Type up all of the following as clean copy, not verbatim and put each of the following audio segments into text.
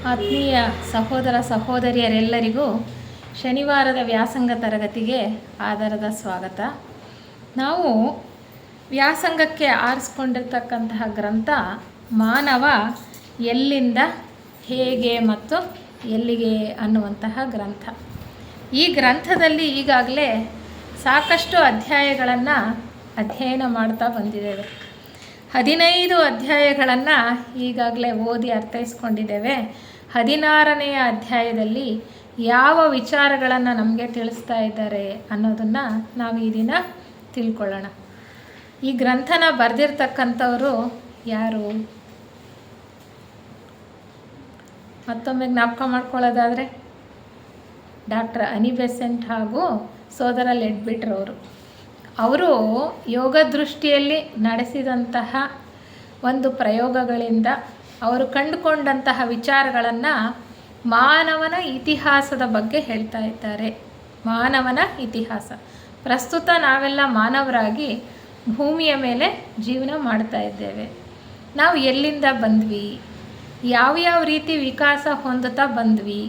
ಆತ್ಮೀಯ ಸಹೋದರ ಸಹೋದರಿಯರೆಲ್ಲರಿಗೂ ಶನಿವಾರದ ವ್ಯಾಸಂಗ ತರಗತಿಗೆ ಆಧಾರದ ಸ್ವಾಗತ. ನಾವು ವ್ಯಾಸಂಗಕ್ಕೆ ಆರಿಸ್ಕೊಂಡಿರ್ತಕ್ಕಂತಹ ಗ್ರಂಥ ಮಾನವ ಎಲ್ಲಿಂದ ಹೇಗೆ ಮತ್ತು ಎಲ್ಲಿಗೆ ಅನ್ನುವಂತಹ ಗ್ರಂಥ. ಈ ಗ್ರಂಥದಲ್ಲಿ ಈಗಾಗಲೇ ಸಾಕಷ್ಟು ಅಧ್ಯಾಯಗಳನ್ನು ಅಧ್ಯಯನ ಮಾಡ್ತಾ ಬಂದಿದ್ದೇವೆ. 15 ಅಧ್ಯಾಯಗಳನ್ನು ಈಗಾಗಲೇ ಓದಿ ಅರ್ಥೈಸ್ಕೊಂಡಿದ್ದೇವೆ. 16ನೇ ಅಧ್ಯಾಯದಲ್ಲಿ ಯಾವ ವಿಚಾರಗಳನ್ನು ನಮಗೆ ತಿಳಿಸ್ತಾ ಇದ್ದಾರೆ ಅನ್ನೋದನ್ನು ನಾವು ಈ ದಿನ ತಿಳ್ಕೊಳ್ಳೋಣ. ಈ ಗ್ರಂಥನ ಬರೆದಿರ್ತಕ್ಕಂಥವರು ಯಾರು? ಮತ್ತೊಮ್ಮೆ ಜ್ಞಾಪಕ ಮಾಡ್ಕೊಳ್ಳೋದಾದರೆ ಡಾಕ್ಟರ್ ಅನಿ ಬೆಸೆಂಟ್ ಹಾಗೂ ಸೋದರ ಲೆಡ್ಬಿಟ್ರವರು. ಅವರು ಯೋಗ ದೃಷ್ಟಿಯಲ್ಲಿ ನಡೆಸಿದಂತಹ ಒಂದು ಪ್ರಯೋಗಗಳಿಂದ ಅವರು ಕಂಡುಕೊಂಡಂತಹ ವಿಚಾರಗಳನ್ನು ಮಾನವನ ಇತಿಹಾಸದ ಬಗ್ಗೆ ಹೇಳ್ತಾ ಇದ್ದಾರೆ. ಮಾನವನ ಇತಿಹಾಸ. ಪ್ರಸ್ತುತ ನಾವೆಲ್ಲ ಮಾನವರಾಗಿ ಭೂಮಿಯ ಮೇಲೆ ಜೀವನ ಮಾಡ್ತಾ ಇದ್ದೇವೆ. ನಾವು ಎಲ್ಲಿಂದ ಬಂದ್ವಿ, ಯಾವ್ಯಾವ ರೀತಿ ವಿಕಾಸ ಹೊಂದುತ್ತಾ ಬಂದ್ವಿ,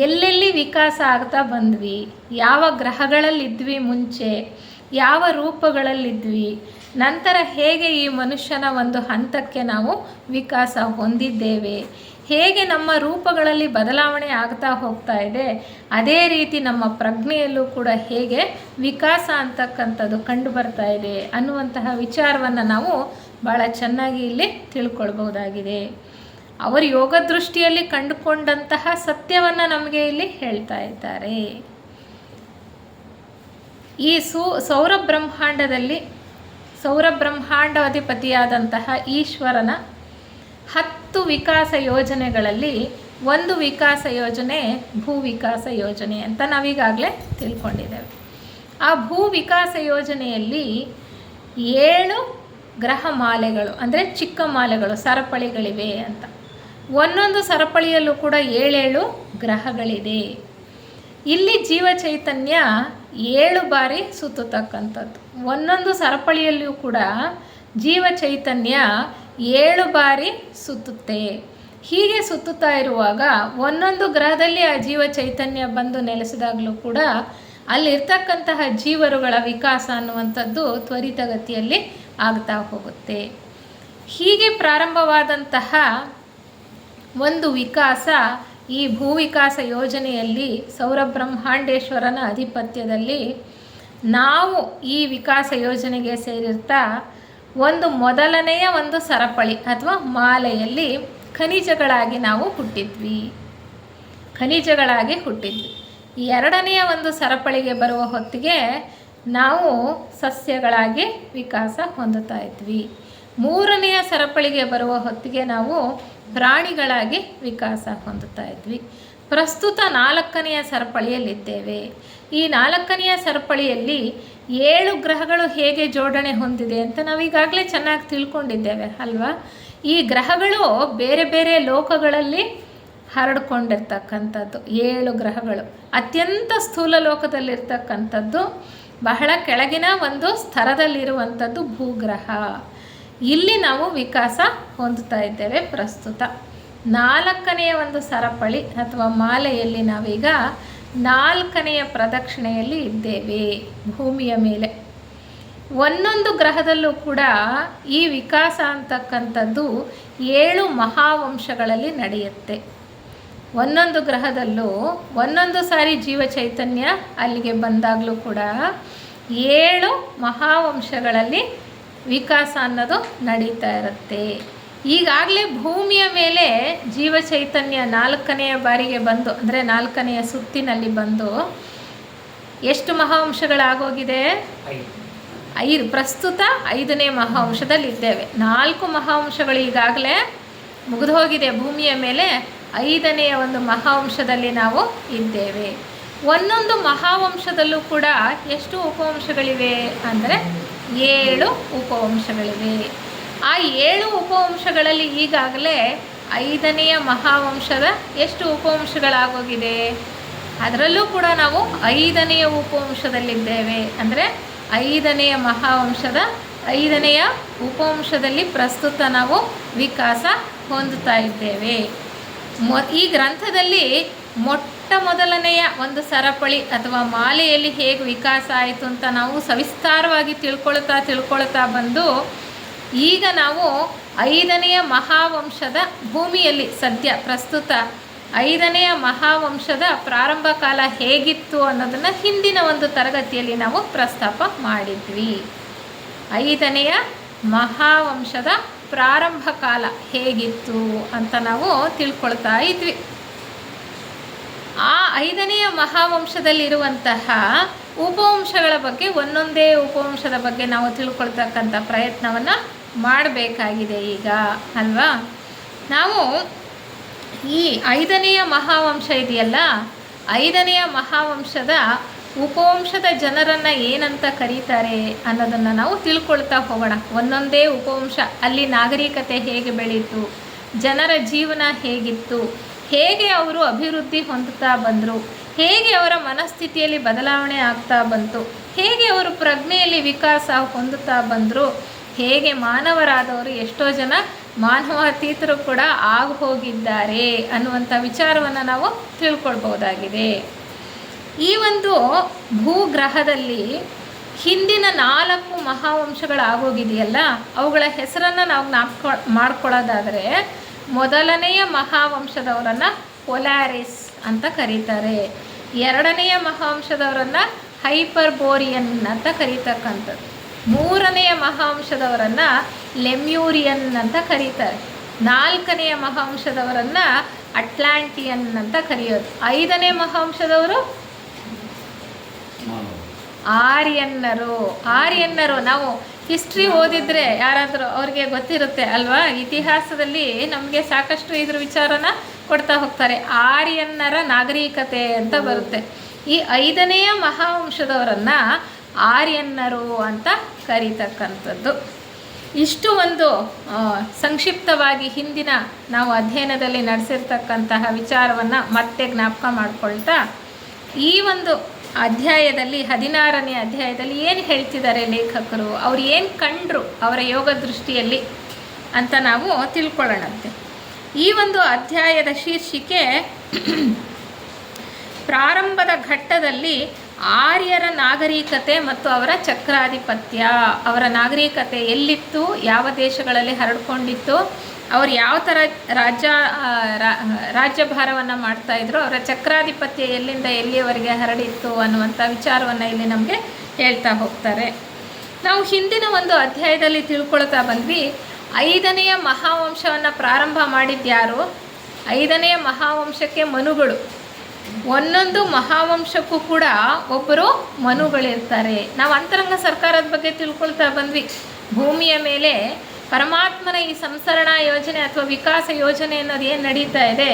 ಎಲ್ಲೆಲ್ಲಿ ವಿಕಾಸ ಆಗ್ತಾ ಬಂದ್ವಿ, ಯಾವ ಗ್ರಹಗಳಲ್ಲಿದ್ವಿ ಮುಂಚೆ, ಯಾವ ರೂಪಗಳಲ್ಲಿದ್ವಿ, ನಂತರ ಹೇಗೆ ಈ ಮನುಷ್ಯನ ಒಂದು ಹಂತಕ್ಕೆ ನಾವು ವಿಕಾಸ ಹೊಂದಿದ್ದೇವೆ, ಹೇಗೆ ನಮ್ಮ ರೂಪಗಳಲ್ಲಿ ಬದಲಾವಣೆ ಆಗ್ತಾ ಹೋಗ್ತಾ ಇದೆ, ಅದೇ ರೀತಿ ನಮ್ಮ ಪ್ರಜ್ಞೆಯಲ್ಲೂ ಕೂಡ ಹೇಗೆ ವಿಕಾಸ ಅಂತಕ್ಕಂಥದ್ದು ಕಂಡು ಬರ್ತಾ ಇದೆ ಅನ್ನುವಂತಹ ವಿಚಾರವನ್ನು ನಾವು ಭಾಳ ಚೆನ್ನಾಗಿ ಇಲ್ಲಿ ತಿಳ್ಕೊಳ್ಬಹುದಾಗಿದೆ. ಅವರು ಯೋಗ ದೃಷ್ಟಿಯಲ್ಲಿ ಕಂಡುಕೊಂಡಂತಹ ಸತ್ಯವನ್ನು ನಮಗೆ ಇಲ್ಲಿ ಹೇಳ್ತಾ ಇದ್ದಾರೆ. ಈ ಸೌರ ಬ್ರಹ್ಮಾಂಡದಲ್ಲಿ ಸೌರಬ್ರಹ್ಮಾಂಡಾಧಿಪತಿಯಾದಂತಹ ಈಶ್ವರನ 10 ವಿಕಾಸ ಯೋಜನೆಗಳಲ್ಲಿ ಒಂದು ವಿಕಾಸ ಯೋಜನೆ ಭೂ ವಿಕಾಸ ಯೋಜನೆ ಅಂತ ನಾವೀಗಾಗಲೇ ತಿಳ್ಕೊಂಡಿದ್ದೇವೆ. ಆ ಭೂ ವಿಕಾಸ ಯೋಜನೆಯಲ್ಲಿ 7 ಗ್ರಹ ಮಾಲೆಗಳು ಅಂದರೆ ಚಿಕ್ಕ ಮಾಲೆಗಳು ಸರಪಳಿಗಳಿವೆ ಅಂತ. ಒಂದೊಂದು ಸರಪಳಿಯಲ್ಲೂ ಕೂಡ 7 ಗ್ರಹಗಳಿದೆ. ಇಲ್ಲಿ ಜೀವ ಚೈತನ್ಯ 7 ಬಾರಿ ಸುತ್ತತಕ್ಕಂಥದ್ದು. ಒಂದೊಂದು ಸರಪಳಿಯಲ್ಲಿಯೂ ಕೂಡ ಜೀವ ಚೈತನ್ಯ 7 ಬಾರಿ ಸುತ್ತುತ್ತೆ. ಹೀಗೆ ಸುತ್ತುತ್ತಾ ಇರುವಾಗ ಒಂದೊಂದು ಗ್ರಹದಲ್ಲಿ ಆ ಜೀವ ಚೈತನ್ಯ ಬಂದು ನೆಲೆಸಿದಾಗಲೂ ಕೂಡ ಅಲ್ಲಿರ್ತಕ್ಕಂತಹ ಜೀವರುಗಳ ವಿಕಾಸ ಅನ್ನುವಂಥದ್ದು ತ್ವರಿತಗತಿಯಲ್ಲಿ ಆಗ್ತಾ ಹೋಗುತ್ತೆ. ಹೀಗೆ ಪ್ರಾರಂಭವಾದಂತಹ ಒಂದು ವಿಕಾಸ ಈ ಭೂವಿಕಾಸ ಯೋಜನೆಯಲ್ಲಿ ಸೌರಬ್ರಹ್ಮಾಂಡೇಶ್ವರನ ಆಧಿಪತ್ಯದಲ್ಲಿ ನಾವು ಈ ವಿಕಾಸ ಯೋಜನೆಗೆ ಸೇರಿರ್ತಾ ಮೊದಲನೆಯ ಒಂದು ಸರಪಳಿ ಅಥವಾ ಮಾಲೆಯಲ್ಲಿ ಖನಿಜಗಳಾಗಿ ನಾವು ಹುಟ್ಟಿದ್ವಿ. ಎರಡನೆಯ ಒಂದು ಸರಪಳಿಗೆ ಬರುವ ಹೊತ್ತಿಗೆ ನಾವು ಸಸ್ಯಗಳಾಗಿ ವಿಕಾಸ ಹೊಂದುತ್ತಾ ಇದ್ವಿ. ಮೂರನೆಯ ಸರಪಳಿಗೆ ಬರುವ ಹೊತ್ತಿಗೆ ನಾವು ಪ್ರಾಣಿಗಳಾಗಿ ವಿಕಾಸ ಹೊಂದುತ್ತಾ ಇದ್ವಿ. ಪ್ರಸ್ತುತ 4ನೆಯ ಸರಪಳಿಯಲ್ಲಿದ್ದೇವೆ. ಈ 4ನೆಯ ಸರಪಳಿಯಲ್ಲಿ 7 ಗ್ರಹಗಳು ಹೇಗೆ ಜೋಡಣೆ ಹೊಂದಿದೆ ಅಂತ ನಾವೀಗಾಗಲೇ ಚೆನ್ನಾಗಿ ತಿಳ್ಕೊಂಡಿದ್ದೇವೆ ಅಲ್ವಾ? ಈ ಗ್ರಹಗಳು ಬೇರೆ ಬೇರೆ ಲೋಕಗಳಲ್ಲಿ ಹರಡ್ಕೊಂಡಿರ್ತಕ್ಕಂಥದ್ದು 7 ಗ್ರಹಗಳು. ಅತ್ಯಂತ ಸ್ಥೂಲ ಲೋಕದಲ್ಲಿರ್ತಕ್ಕಂಥದ್ದು, ಬಹಳ ಕೆಳಗಿನ ಒಂದು ಸ್ತರದಲ್ಲಿರುವಂಥದ್ದು ಭೂಗ್ರಹ. ಇಲ್ಲಿ ನಾವು ವಿಕಾಸ ಹೊಂದುತ್ತಾ ಇದ್ದೇವೆ. ಪ್ರಸ್ತುತ 4ನೆಯ ಒಂದು ಸರಪಳಿ ಅಥವಾ ಮಾಲೆಯಲ್ಲಿ ನಾವೀಗ 4ನೆಯ ಪ್ರದಕ್ಷಿಣೆಯಲ್ಲಿ ಇದ್ದೇವೆ ಭೂಮಿಯ ಮೇಲೆ. ಒಂದೊಂದು ಗ್ರಹದಲ್ಲೂ ಕೂಡ ಈ ವಿಕಾಸ ಅಂತಕ್ಕಂಥದ್ದು 7 ಮಹಾವಂಶಗಳಲ್ಲಿ ನಡೆಯುತ್ತೆ. ಒಂದೊಂದು ಗ್ರಹದಲ್ಲೂ ಒಂದೊಂದು ಸಾರಿ ಜೀವ ಚೈತನ್ಯ ಅಲ್ಲಿಗೆ ಬಂದಾಗಲೂ ಕೂಡ 7 ಮಹಾವಂಶಗಳಲ್ಲಿ ವಿಕಾಸ ಅನ್ನೋದು ನಡೀತಾ ಇರುತ್ತೆ. ಈಗಾಗಲೇ ಭೂಮಿಯ ಮೇಲೆ ಜೀವ ಚೈತನ್ಯ 4ನೆಯ ಬಾರಿಗೆ ಬಂದು ಅಂದರೆ 4ನೆಯ ಸುತ್ತಿನಲ್ಲಿ ಬಂದು ಎಷ್ಟು ಮಹಾವಂಶಗಳಾಗೋಗಿದೆ? 5. ಪ್ರಸ್ತುತ 5ನೇ ಮಹಾವಂಶದಲ್ಲಿದ್ದೇವೆ. 4 ಮಹಾವಂಶಗಳು ಈಗಾಗಲೇ ಮುಗಿದು ಹೋಗಿದೆ ಭೂಮಿಯ ಮೇಲೆ. 5ನೆಯ ಒಂದು ಮಹಾವಂಶದಲ್ಲಿ ನಾವು ಇದ್ದೇವೆ. ಒಂದೊಂದು ಮಹಾವಂಶದಲ್ಲೂ ಕೂಡ ಎಷ್ಟು ಉಪವಂಶಗಳಿವೆ ಅಂದರೆ 7 ಉಪವಂಶಗಳಿವೆ. ಆ 7 ಉಪವಂಶಗಳಲ್ಲಿ ಈಗಾಗಲೇ 5ನೆಯ ಮಹಾವಂಶದ ಎಷ್ಟು ಉಪವಂಶಗಳಾಗೋಗಿದೆ? ಅದರಲ್ಲೂ ಕೂಡ ನಾವು 5ನೆಯ ಉಪವಂಶದಲ್ಲಿದ್ದೇವೆ. ಅಂದರೆ 5ನೆಯ ಮಹಾವಂಶದ 5ನೆಯ ಉಪವಂಶದಲ್ಲಿ ಪ್ರಸ್ತುತ ನಾವು ವಿಕಾಸ ಹೊಂದುತ್ತಾ ಇದ್ದೇವೆ. ಈ ಗ್ರಂಥದಲ್ಲಿ ಮೊಟ್ಟ ಮೊದಲನೆಯ ಒಂದು ಸರಪಳಿ ಅಥವಾ ಮಾಲೆಯಲ್ಲಿ ಹೇಗೆ ವಿಕಾಸ ಆಯಿತು ಅಂತ ನಾವು ಸವಿಸ್ತಾರವಾಗಿ ತಿಳ್ಕೊಳ್ತಾ ಬಂದು ಈಗ ನಾವು 5ನೆಯ ಮಹಾವಂಶದ ಭೂಮಿಯಲ್ಲಿ ಸದ್ಯ ಪ್ರಸ್ತುತ 5ನೆಯ ಮಹಾವಂಶದ ಪ್ರಾರಂಭ ಕಾಲ ಹೇಗಿತ್ತು ಅನ್ನೋದನ್ನು ಹಿಂದಿನ ಒಂದು ತರಗತಿಯಲ್ಲಿ ನಾವು ಪ್ರಸ್ತಾಪ ಮಾಡಿದ್ವಿ. 5ನೆಯ ಮಹಾವಂಶದ ಪ್ರಾರಂಭ ಕಾಲ ಹೇಗಿತ್ತು ಅಂತ ನಾವು ತಿಳ್ಕೊಳ್ತಾ ಇದ್ವಿ. ಆ 5ನೆಯ ಮಹಾವಂಶದಲ್ಲಿರುವಂತಹ ಉಪವಂಶಗಳ ಬಗ್ಗೆ ಒಂದೊಂದೇ ಉಪವಂಶದ ಬಗ್ಗೆ ನಾವು ತಿಳ್ಕೊಳ್ತಕ್ಕಂಥ ಪ್ರಯತ್ನವನ್ನು ಮಾಡಬೇಕಾಗಿದೆ ಈಗ ಅಲ್ವಾ. ನಾವು ಈ 5ನೆಯ ಮಹಾವಂಶ ಇದೆಯಲ್ಲ, 5ನೆಯ ಮಹಾವಂಶದ ಉಪವಂಶದ ಜನರನ್ನು ಏನಂತ ಕರೀತಾರೆ ಅನ್ನೋದನ್ನು ನಾವು ತಿಳ್ಕೊಳ್ತಾ ಹೋಗೋಣ. ಒಂದೊಂದೇ ಉಪವಂಶ ಅಲ್ಲಿ ನಾಗರಿಕತೆ ಹೇಗೆ ಬೆಳೀತು, ಜನರ ಜೀವನ ಹೇಗಿತ್ತು, ಹೇಗೆ ಅವರು ಅಭಿವೃದ್ಧಿ ಹೊಂದುತ್ತಾ ಬಂದರು, ಹೇಗೆ ಅವರ ಮನಸ್ಥಿತಿಯಲ್ಲಿ ಬದಲಾವಣೆ ಆಗ್ತಾ ಬಂತು, ಹೇಗೆ ಅವರು ಪ್ರಜ್ಞೆಯಲ್ಲಿ ವಿಕಾಸ ಹೊಂದುತ್ತಾ ಬಂದರು, ಹೇಗೆ ಮಾನವರಾದವರು ಎಷ್ಟೋ ಜನ ಮಾನವಾತೀತರು ಕೂಡ ಆಗಿ ಹೋಗಿದ್ದಾರೆ ಅನ್ನುವಂಥ ವಿಚಾರವನ್ನು ನಾವು ತಿಳ್ಕೊಳ್ಬೋದಾಗಿದೆ. ಈ ಒಂದು ಭೂಗ್ರಹದಲ್ಲಿ ಹಿಂದಿನ 4 ಮಹಾವಂಶಗಳಾಗೋಗಿದೆಯಲ್ಲ, ಅವುಗಳ ಹೆಸರನ್ನು ನಾವು ಮಾಡ್ಕೊಳ್ಳೋದಾದರೆ ಮೊದಲನೆಯ ಮಹಾವಂಶದವರನ್ನು ಪೊಲಾರಿಸ್ ಅಂತ ಕರೀತಾರೆ. 2ನೆಯ ಮಹಾವಂಶದವರನ್ನು ಹೈಪರ್ಬೋರಿಯನ್ ಅಂತ ಕರೀತಕ್ಕಂಥದ್ದು. 3ನೆಯ ಮಹಾವಂಶದವರನ್ನು ಲೆಮ್ಯೂರಿಯನ್ ಅಂತ ಕರೀತಾರೆ. 4ನೆಯ ಮಹಾವಂಶದವರನ್ನು ಅಟ್ಲಾಂಟಿಯನ್ ಅಂತ ಕರೆಯೋದು. 5ನೇ ಮಹಾವಂಶದವರು ಆರ್ಯನ್ನರು. ನಾವು ಹಿಸ್ಟ್ರಿ ಓದಿದರೆ ಯಾರಾದರೂ ಅವ್ರಿಗೆ ಗೊತ್ತಿರುತ್ತೆ ಅಲ್ವಾ, ಇತಿಹಾಸದಲ್ಲಿ ನಮಗೆ ಸಾಕಷ್ಟು ಇದ್ರ ವಿಚಾರನ ಕೊಡ್ತಾ ಹೋಗ್ತಾರೆ. ಆರ್ಯನ್ನರ ನಾಗರಿಕತೆ ಅಂತ ಬರುತ್ತೆ. ಈ 5ನೆಯ ಮಹಾವಂಶದವರನ್ನು ಆರ್ಯನ್ನರು ಅಂತ ಕರೀತಕ್ಕಂಥದ್ದು. ಇಷ್ಟು ಒಂದು ಸಂಕ್ಷಿಪ್ತವಾಗಿ ಹಿಂದಿನ ನಾವು ಅಧ್ಯಯನದಲ್ಲಿ ನಡೆಸಿರ್ತಕ್ಕಂತಹ ವಿಚಾರವನ್ನು ಮತ್ತೆ ಜ್ಞಾಪಕ ಮಾಡಿಕೊಳ್ತಾ ಈ ಒಂದು ಅಧ್ಯಾಯದಲ್ಲಿ 16ನೇ ಅಧ್ಯಾಯದಲ್ಲಿ ಏನು ಹೇಳ್ತಿದ್ದಾರೆ ಲೇಖಕರು, ಅವ್ರು ಏನು ಕಂಡ್ರು ಅವರ ಯೋಗ ದೃಷ್ಟಿಯಲ್ಲಿ ಅಂತ ನಾವು ತಿಳ್ಕೊಳ್ಳೋಣಂತೆ. ಈ ಒಂದು ಅಧ್ಯಾಯದ ಶೀರ್ಷಿಕೆ ಪ್ರಾರಂಭದ ಘಟ್ಟದಲ್ಲಿ ಆರ್ಯರ ನಾಗರಿಕತೆ ಮತ್ತು ಅವರ ಚಕ್ರಾಧಿಪತ್ಯ. ಅವರ ನಾಗರಿಕತೆ ಎಲ್ಲಿತ್ತು, ಯಾವ ದೇಶಗಳಲ್ಲಿ ಹರಡ್ಕೊಂಡಿತ್ತು, ಅವರು ಯಾವ ಥರ ರಾಜ್ಯಭಾರವನ್ನು ಮಾಡ್ತಾಯಿದ್ರು, ಅವರ ಚಕ್ರಾಧಿಪತ್ಯ ಎಲ್ಲಿಂದ ಎಲ್ಲಿಯವರೆಗೆ ಹರಡಿತ್ತು ಅನ್ನುವಂಥ ವಿಚಾರವನ್ನು ಇಲ್ಲಿ ನಮಗೆ ಹೇಳ್ತಾ ಹೋಗ್ತಾರೆ. ನಾವು ಹಿಂದಿನ ಒಂದು ಅಧ್ಯಾಯದಲ್ಲಿ ತಿಳ್ಕೊಳ್ತಾ ಬಂದ್ವಿ, 5ನೆಯ ಮಹಾವಂಶವನ್ನು ಪ್ರಾರಂಭ ಮಾಡಿದ್ಯಾರು, 5ನೆಯ ಮಹಾವಂಶಕ್ಕೆ ಮನುಗಳು. ಒಂದೊಂದು ಮಹಾವಂಶಕ್ಕೂ ಕೂಡ ಒಬ್ಬರು ಮನುಗಳಿರ್ತಾರೆ. ನಾವು ಅಂತರಂಗ ಸರ್ಕಾರದ ಬಗ್ಗೆ ತಿಳ್ಕೊಳ್ತಾ ಬಂದ್ವಿ. ಭೂಮಿಯ ಮೇಲೆ ಪರಮಾತ್ಮನ ಈ ಸಂಸರಣಾ ಯೋಜನೆ ಅಥವಾ ವಿಕಾಸ ಯೋಜನೆ ಅನ್ನೋದು ಏನು ನಡೀತಾ ಇದೆ,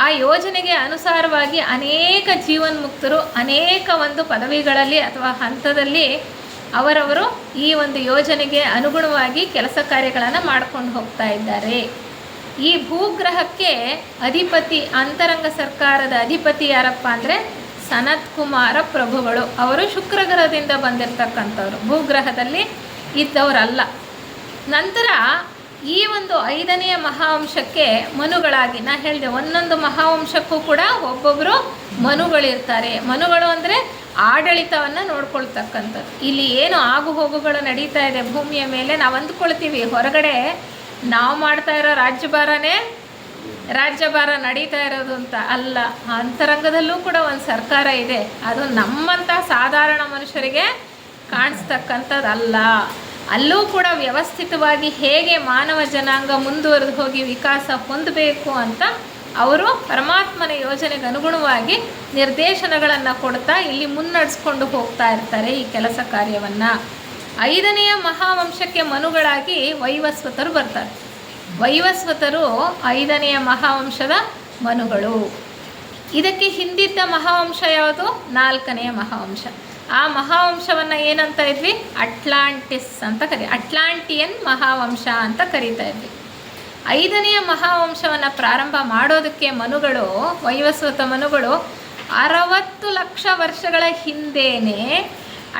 ಆ ಯೋಜನೆಗೆ ಅನುಸಾರವಾಗಿ ಅನೇಕ ಜೀವನ್ಮುಕ್ತರು ಅನೇಕ ಒಂದು ಪದವಿಗಳಲ್ಲಿ ಅಥವಾ ಹಂತದಲ್ಲಿ ಅವರವರು ಈ ಒಂದು ಯೋಜನೆಗೆ ಅನುಗುಣವಾಗಿ ಕೆಲಸ ಕಾರ್ಯಗಳನ್ನು ಮಾಡ್ಕೊಂಡು ಹೋಗ್ತಾ ಇದ್ದಾರೆ. ಈ ಭೂಗ್ರಹಕ್ಕೆ ಅಧಿಪತಿ, ಅಂತರಂಗ ಸರ್ಕಾರದ ಅಧಿಪತಿ ಯಾರಪ್ಪ ಅಂದರೆ ಸನತ್ ಕುಮಾರ ಪ್ರಭುಗಳು. ಅವರು ಶುಕ್ರಗ್ರಹದಿಂದ ಬಂದಿರತಕ್ಕಂಥವ್ರು, ಭೂಗ್ರಹದಲ್ಲಿ ಇದ್ದವರಲ್ಲ. ನಂತರ ಈ ಒಂದು 5ನೆಯ ಮಹಾವಂಶಕ್ಕೆ ಮನುಗಳಾಗಿ ನಾ ಹೇಳಿದೆ, ಒಂದೊಂದು ಮಹಾವಂಶಕ್ಕೂ ಕೂಡ ಒಬ್ಬೊಬ್ಬರು ಮನುಗಳಿರ್ತಾರೆ. ಮನುಗಳು ಅಂದರೆ ಆಡಳಿತವನ್ನು ನೋಡ್ಕೊಳ್ತಕ್ಕಂಥದ್ದು. ಇಲ್ಲಿ ಏನು ಆಗು ಹೋಗುಗಳು ನಡೀತಾ ಇದೆ ಭೂಮಿಯ ಮೇಲೆ, ನಾವು ಅಂದ್ಕೊಳ್ತೀವಿ ಹೊರಗಡೆ ನಾವು ಮಾಡ್ತಾ ಇರೋ ರಾಜ್ಯಭಾರ ನಡೀತಾ ಇರೋದು ಅಂತ. ಅಲ್ಲ, ಅಂತರಂಗದಲ್ಲೂ ಕೂಡ ಒಂದು ಸರ್ಕಾರ ಇದೆ. ಅದು ನಮ್ಮಂಥ ಸಾಧಾರಣ ಮನುಷ್ಯರಿಗೆ ಕಾಣಿಸ್ತಕ್ಕಂಥದ್ದಲ್ಲ. ಅಲ್ಲೂ ಕೂಡ ವ್ಯವಸ್ಥಿತವಾಗಿ ಹೇಗೆ ಮಾನವ ಜನಾಂಗ ಮುಂದುವರೆದು ಹೋಗಿ ವಿಕಾಸ ಹೊಂದಬೇಕು ಅಂತ ಅವರು ಪರಮಾತ್ಮನ ಯೋಜನೆಗೆ ಅನುಗುಣವಾಗಿ ನಿರ್ದೇಶನಗಳನ್ನು ಕೊಡ್ತಾ ಇಲ್ಲಿ ಮುನ್ನಡೆಸ್ಕೊಂಡು ಹೋಗ್ತಾ ಇರ್ತಾರೆ ಈ ಕೆಲಸ ಕಾರ್ಯವನ್ನು. 5ನೆಯ ಮಹಾವಂಶಕ್ಕೆ ಮನುಗಳಾಗಿ ವೈವಸ್ವತರು ಬರ್ತಾರೆ. ವೈವಸ್ವತರು 5ನೆಯ ಮಹಾವಂಶದ ಮನುಗಳು. ಇದಕ್ಕೆ ಹಿಂದಿದ್ದ ಮಹಾವಂಶ ಯಾವುದು? 4ನೆಯ ಮಹಾವಂಶ. ಆ ಮಹಾವಂಶವನ್ನು ಏನಂತ ಇದ್ವಿ? ಅಟ್ಲಾಂಟಿಸ್ ಅಂತ ಅಟ್ಲಾಂಟಿಯನ್ ಮಹಾವಂಶ ಅಂತ ಕರೀತಾ ಇದ್ವಿ. 5ನೆಯ ಮಹಾವಂಶವನ್ನು ಪ್ರಾರಂಭ ಮಾಡೋದಕ್ಕೆ ಮನುಗಳು, ವೈವಸ್ವತ ಮನುಗಳು 60 ಲಕ್ಷ ವರ್ಷಗಳ ಹಿಂದೇನೆ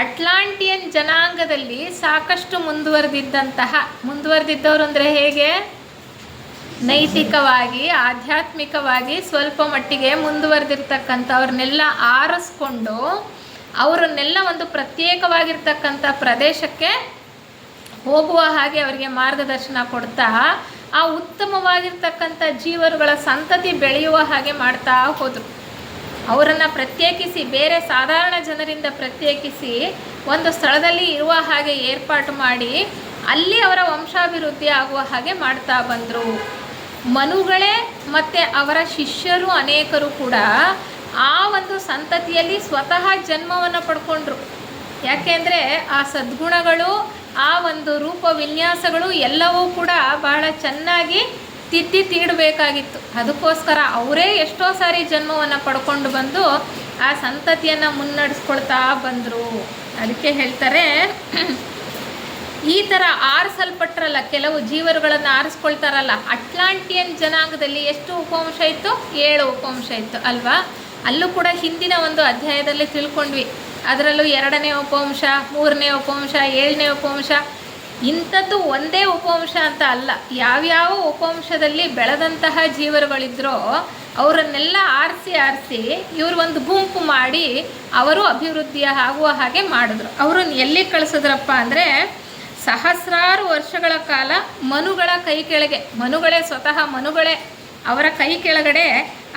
ಅಟ್ಲಾಂಟಿಯನ್ ಜನಾಂಗದಲ್ಲಿ ಸಾಕಷ್ಟು ಮುಂದುವರೆದಿದ್ದವರು ಅಂದರೆ ಹೇಗೆ? ನೈತಿಕವಾಗಿ ಆಧ್ಯಾತ್ಮಿಕವಾಗಿ ಸ್ವಲ್ಪ ಮಟ್ಟಿಗೆ ಮುಂದುವರೆದಿರ್ತಕ್ಕಂಥವ್ರನ್ನೆಲ್ಲ ಆರಿಸ್ಕೊಂಡು ಅವರನ್ನೆಲ್ಲ ಒಂದು ಪ್ರತ್ಯೇಕವಾಗಿರ್ತಕ್ಕಂಥ ಪ್ರದೇಶಕ್ಕೆ ಹೋಗುವ ಹಾಗೆ ಅವರಿಗೆ ಮಾರ್ಗದರ್ಶನ ಕೊಡ್ತಾ ಆ ಉತ್ತಮವಾಗಿರ್ತಕ್ಕಂಥ ಜೀವರುಗಳ ಸಂತತಿ ಬೆಳೆಯುವ ಹಾಗೆ ಮಾಡ್ತಾ ಹೋದರು. ಅವರನ್ನು ಪ್ರತ್ಯೇಕಿಸಿ ಬೇರೆ ಸಾಧಾರಣ ಜನರಿಂದ ಪ್ರತ್ಯೇಕಿಸಿ ಒಂದು ಸ್ಥಳದಲ್ಲಿ ಇರುವ ಹಾಗೆ ಏರ್ಪಾಟು ಮಾಡಿ ಅಲ್ಲಿ ಅವರ ವಂಶಾಭಿವೃದ್ಧಿ ಆಗುವ ಹಾಗೆ ಮಾಡ್ತಾ ಬಂದರು. ಮನುಗಳೇ ಮತ್ತು ಅವರ ಶಿಷ್ಯರು ಅನೇಕರು ಕೂಡ ಆ ಒಂದು ಸಂತತಿಯಲ್ಲಿ ಸ್ವತಃ ಜನ್ಮವನ್ನು ಪಡ್ಕೊಂಡ್ರು. ಯಾಕೆಂದರೆ ಆ ಸದ್ಗುಣಗಳು, ಆ ಒಂದು ರೂಪ ವಿನ್ಯಾಸಗಳು ಎಲ್ಲವೂ ಕೂಡ ಬಹಳ ಚೆನ್ನಾಗಿ ತೀಡಬೇಕಾಗಿತ್ತು. ಅದಕ್ಕೋಸ್ಕರ ಅವರೇ ಎಷ್ಟೋ ಸಾರಿ ಜನ್ಮವನ್ನು ಪಡ್ಕೊಂಡು ಬಂದು ಆ ಸಂತತಿಯನ್ನು ಮುನ್ನಡೆಸ್ಕೊಳ್ತಾ ಬಂದರು. ಅದಕ್ಕೆ ಹೇಳ್ತಾರೆ, ಈ ಥರ ಆರಿಸಲ್ಪಟ್ರಲ್ಲ, ಕೆಲವು ಜೀವರುಗಳನ್ನು ಆರಿಸ್ಕೊಳ್ತಾರಲ್ಲ, ಅಟ್ಲಾಂಟಿಯನ್ ಜನಾಂಗದಲ್ಲಿ ಎಷ್ಟು ಉಪವಂಶ ಇತ್ತು? 7 ಉಪವಂಶ ಇತ್ತು ಅಲ್ವಾ? ಅಲ್ಲೂ ಕೂಡ ಹಿಂದಿನ ಒಂದು ಅಧ್ಯಾಯದಲ್ಲಿ ತಿಳ್ಕೊಂಡ್ವಿ. ಅದರಲ್ಲೂ 2ನೇ ಉಪವಂಶ, 3ನೇ ಉಪವಂಶ, 7ನೇ ಉಪವಂಶ, ಇಂಥದ್ದು ಒಂದೇ ಉಪವಂಶ ಅಂತ ಅಲ್ಲ. ಯಾವ್ಯಾವ ಉಪವಂಶದಲ್ಲಿ ಬೆಳೆದಂತಹ ಜೀವರುಗಳಿದ್ರೋ ಅವರನ್ನೆಲ್ಲ ಆರಿಸಿ ಇವರು ಒಂದು ಗುಂಪು ಮಾಡಿ ಅವರು ಅಭಿವೃದ್ಧಿಯ ಆಗುವ ಹಾಗೆ ಮಾಡಿದ್ರು. ಅವರನ್ನು ಎಲ್ಲಿ ಕಳಿಸಿದ್ರಪ್ಪ ಅಂದರೆ, ಸಹಸ್ರಾರು ವರ್ಷಗಳ ಕಾಲ ಮನುಗಳ ಕೈ ಕೆಳಗೆ, ಸ್ವತಃ ಮನುಗಳೇ ಅವರ ಕೈ ಕೆಳಗಡೆ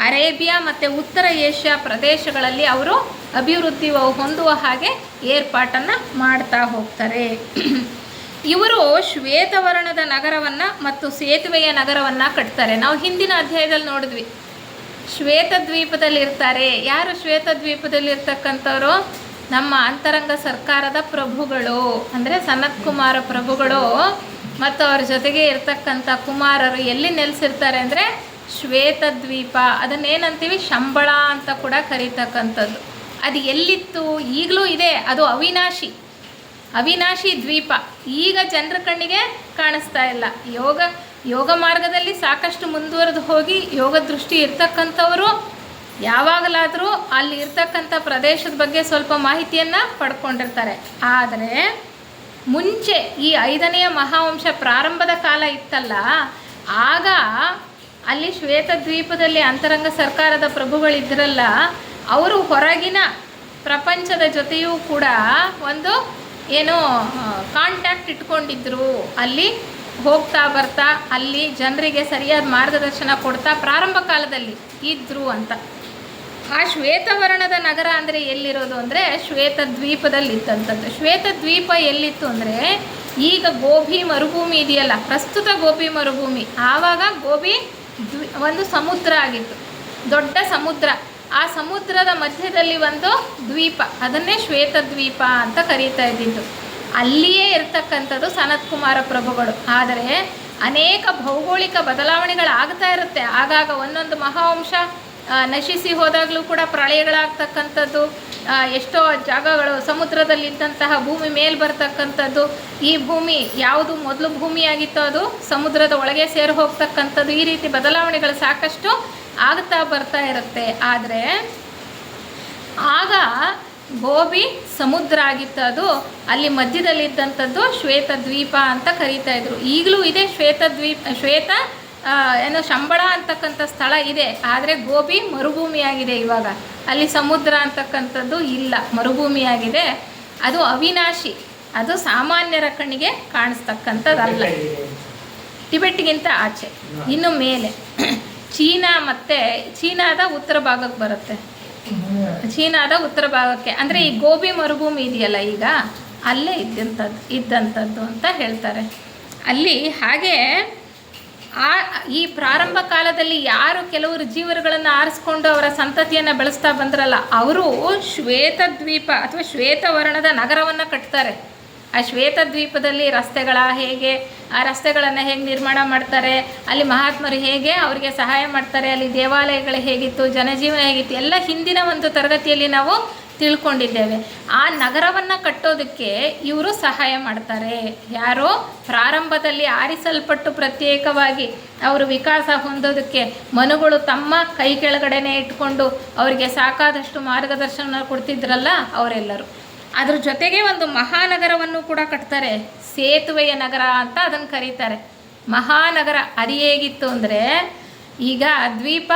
ಅರೇಬಿಯಾ ಮತ್ತು ಉತ್ತರ ಏಷ್ಯಾ ಪ್ರದೇಶಗಳಲ್ಲಿ ಅವರು ಅಭಿವೃದ್ಧಿ ಹೊಂದುವ ಹಾಗೆ ಏರ್ಪಾಟನ್ನು ಮಾಡ್ತಾ ಹೋಗ್ತಾರೆ. ಇವರು ಶ್ವೇತವರ್ಣದ ನಗರವನ್ನು ಮತ್ತು ಸೇತುವೆಯ ನಗರವನ್ನು ಕಟ್ತಾರೆ. ನಾವು ಹಿಂದಿನ ಅಧ್ಯಾಯದಲ್ಲಿ ನೋಡಿದ್ವಿ, ಶ್ವೇತದ್ವೀಪದಲ್ಲಿರ್ತಾರೆ. ಯಾರು ಶ್ವೇತದ್ವೀಪದಲ್ಲಿರ್ತಕ್ಕಂಥವ್ರು? ನಮ್ಮ ಅಂತರಂಗ ಸರ್ಕಾರದ ಪ್ರಭುಗಳು, ಅಂದರೆ ಸನತ್ ಕುಮಾರ ಪ್ರಭುಗಳು ಮತ್ತು ಅವ್ರ ಜೊತೆಗೆ ಇರ್ತಕ್ಕಂಥ ಕುಮಾರರು ಎಲ್ಲಿ ನೆಲೆಸಿರ್ತಾರೆ ಅಂದರೆ ಶ್ವೇತದ್ವೀಪ. ಅದನ್ನೇನಂತೀವಿ? ಶಂಬಳ ಅಂತ ಕೂಡ ಕರೀತಕ್ಕಂಥದ್ದು. ಅದು ಎಲ್ಲಿತ್ತು? ಈಗಲೂ ಇದೆ. ಅದು ಅವಿನಾಶಿ ದ್ವೀಪ. ಈಗ ಜನರ ಕಣ್ಣಿಗೆ ಕಾಣಿಸ್ತಾ ಇಲ್ಲ. ಯೋಗ ಮಾರ್ಗದಲ್ಲಿ ಸಾಕಷ್ಟು ಮುಂದುವರೆದು ಹೋಗಿ ಯೋಗ ದೃಷ್ಟಿ ಇರ್ತಕ್ಕಂಥವರು ಯಾವಾಗಲಾದರೂ ಅಲ್ಲಿ ಇರ್ತಕ್ಕಂಥ ಪ್ರದೇಶದ ಬಗ್ಗೆ ಸ್ವಲ್ಪ ಮಾಹಿತಿಯನ್ನು ಪಡ್ಕೊಂಡಿರ್ತಾರೆ. ಆದರೆ ಮುಂಚೆ ಈ 5ನೆಯ ಮಹಾವಂಶ ಪ್ರಾರಂಭದ ಕಾಲ ಇತ್ತಲ್ಲ, ಆಗ ಅಲ್ಲಿ ಶ್ವೇತದ್ವೀಪದಲ್ಲಿ ಅಂತರಂಗ ಸರ್ಕಾರದ ಪ್ರಭುಗಳಿದ್ರಲ್ಲ, ಅವರು ಹೊರಗಿನ ಪ್ರಪಂಚದ ಜೊತೆಯೂ ಕೂಡ ಒಂದು ಕಾಂಟ್ಯಾಕ್ಟ್ ಇಟ್ಕೊಂಡಿದ್ರು. ಅಲ್ಲಿ ಹೋಗ್ತಾ ಬರ್ತಾ ಅಲ್ಲಿ ಜನರಿಗೆ ಸರಿಯಾದ ಮಾರ್ಗದರ್ಶನ ಕೊಡ್ತಾ ಪ್ರಾರಂಭ ಕಾಲದಲ್ಲಿ ಇದ್ದರು ಅಂತ. ಆ ಶ್ವೇತವರ್ಣದ ನಗರ ಅಂದರೆ ಎಲ್ಲಿರೋದು ಅಂದರೆ ಶ್ವೇತದ್ವೀಪದಲ್ಲಿ ಇದ್ದಂಥದ್ದು. ಶ್ವೇತದ್ವೀಪ ಎಲ್ಲಿತ್ತು ಅಂದರೆ, ಈಗ ಗೋಬಿ ಮರುಭೂಮಿ ಇದೆಯಲ್ಲ, ಪ್ರಸ್ತುತ ಗೋಬಿ ಮರುಭೂಮಿ, ಆವಾಗ ಗೋಬಿ ಒಂದು ಸಮುದ್ರ ಆಗಿತ್ತು, ದೊಡ್ಡ ಸಮುದ್ರ. ಆ ಸಮುದ್ರದ ಮಧ್ಯದಲ್ಲಿ ಒಂದು ದ್ವೀಪ, ಅದನ್ನೇ ಶ್ವೇತದ್ವೀಪ ಅಂತ ಕರೀತಾ ಇದ್ದಿದ್ದು. ಅಲ್ಲಿಯೇ ಇರ್ತಕ್ಕಂಥದ್ದು ಸನತ್ ಕುಮಾರ ಪ್ರಭುಗಳು. ಆದರೆ ಅನೇಕ ಭೌಗೋಳಿಕ ಬದಲಾವಣೆಗಳಾಗ್ತಾ ಇರುತ್ತೆ. ಆಗಾಗ ಒಂದೊಂದು ಮಹಾವಂಶ ನಶಿಸಿ ಹೋದಾಗಲೂ ಕೂಡ ಪ್ರಳಯಗಳಾಗ್ತಕ್ಕಂಥದ್ದು, ಎಷ್ಟೋ ಜಾಗಗಳು ಸಮುದ್ರದಲ್ಲಿದ್ದಂತಹ ಭೂಮಿ ಮೇಲೆ ಬರ್ತಕ್ಕಂಥದ್ದು, ಈ ಭೂಮಿ ಯಾವುದು ಮೊದಲು ಭೂಮಿಯಾಗಿತ್ತೋ ಅದು ಸಮುದ್ರದ ಒಳಗೆ ಸೇರಿ ಹೋಗ್ತಕ್ಕಂಥದ್ದು, ಈ ರೀತಿ ಬದಲಾವಣೆಗಳು ಸಾಕಷ್ಟು ಆಗ್ತಾ ಬರ್ತಾ ಇರುತ್ತೆ. ಆದರೆ ಆಗ ಗೋಬಿ ಸಮುದ್ರ ಆಗಿತ್ತು, ಅದು ಅಲ್ಲಿ ಮಧ್ಯದಲ್ಲಿದ್ದಂಥದ್ದು ಶ್ವೇತದ್ವೀಪ ಅಂತ ಕರೀತಾ ಇದ್ರು. ಈಗಲೂ ಇದೆ ಶ್ವೇತ ಶಂಬಳ ಅಂತಕ್ಕಂಥ ಸ್ಥಳ ಇದೆ. ಆದರೆ ಗೋಬಿ ಮರುಭೂಮಿಯಾಗಿದೆ. ಇವಾಗ ಅಲ್ಲಿ ಸಮುದ್ರ ಅಂತಕ್ಕಂಥದ್ದು ಇಲ್ಲ, ಮರುಭೂಮಿಯಾಗಿದೆ. ಅದು ಅವಿನಾಶಿ, ಅದು ಸಾಮಾನ್ಯರ ಕಣ್ಣಿಗೆ ಕಾಣಿಸ್ತಕ್ಕಂಥದ್ದಲ್ಲ. ಟಿಬೆಟ್ಗಿಂತ ಆಚೆ ಇನ್ನು ಮೇಲೆ ಚೀನಾ ಮತ್ತು ಚೀನಾದ ಉತ್ತರ ಭಾಗಕ್ಕೆ ಬರುತ್ತೆ. ಚೀನಾದ ಉತ್ತರ ಭಾಗಕ್ಕೆ ಅಂದರೆ ಈ ಗೋಬಿ ಮರುಭೂಮಿ ಇದೆಯಲ್ಲ, ಈಗ ಅಲ್ಲೇ ಇದ್ದಂಥದ್ದು ಅಂತ ಹೇಳ್ತಾರೆ. ಅಲ್ಲಿ ಹಾಗೆ ಈ ಪ್ರಾರಂಭ ಕಾಲದಲ್ಲಿ ಯಾರು ಕೆಲವರು ಜೀವರುಗಳನ್ನು ಆರಿಸ್ಕೊಂಡು ಅವರ ಸಂತತಿಯನ್ನು ಬೆಳೆಸ್ತಾ ಬಂದ್ರಲ್ಲ, ಅವರು ಶ್ವೇತದ್ವೀಪ ಅಥವಾ ಶ್ವೇತವರ್ಣದ ನಗರವನ್ನು ಕಟ್ತಾರೆ. ಆ ಶ್ವೇತದ್ವೀಪದಲ್ಲಿ ಹೇಗೆ ಆ ರಸ್ತೆಗಳನ್ನು ಹೇಗೆ ನಿರ್ಮಾಣ ಮಾಡ್ತಾರೆ, ಅಲ್ಲಿ ಮಹಾತ್ಮರು ಹೇಗೆ ಅವರಿಗೆ ಸಹಾಯ ಮಾಡ್ತಾರೆ, ಅಲ್ಲಿ ದೇವಾಲಯಗಳು ಹೇಗಿತ್ತು, ಜನಜೀವನ ಹೇಗಿತ್ತು, ಎಲ್ಲ ಹಿಂದಿನ ಒಂದು ತರಗತಿಯಲ್ಲಿ ನಾವು ತಿಳ್ಕೊಂಡಿದ್ದೇವೆ. ಆ ನಗರವನ್ನು ಕಟ್ಟೋದಕ್ಕೆ ಇವರು ಸಹಾಯ ಮಾಡ್ತಾರೆ. ಯಾರೋ ಪ್ರಾರಂಭದಲ್ಲಿ ಆರಿಸಲ್ಪಟ್ಟು ಪ್ರತ್ಯೇಕವಾಗಿ ಅವರು ವಿಕಾಸ ಹೊಂದೋದಕ್ಕೆ ಮನುಗಳು ತಮ್ಮ ಕೈ ಕೆಳಗಡೆನೆ ಇಟ್ಕೊಂಡು ಅವರಿಗೆ ಸಾಕಾದಷ್ಟು ಮಾರ್ಗದರ್ಶನ ಕೊಡ್ತಿದ್ರಲ್ಲ, ಅವರೆಲ್ಲರೂ. ಅದ್ರ ಜೊತೆಗೆ ಒಂದು ಮಹಾನಗರವನ್ನು ಕೂಡ ಕಟ್ತಾರೆ, ಸೇತುವೆಯ ನಗರ ಅಂತ ಅದನ್ನು ಕರೀತಾರೆ. ಮಹಾನಗರ ಅದು ಹೇಗಿತ್ತು ಅಂದರೆ, ಈಗ ದ್ವೀಪ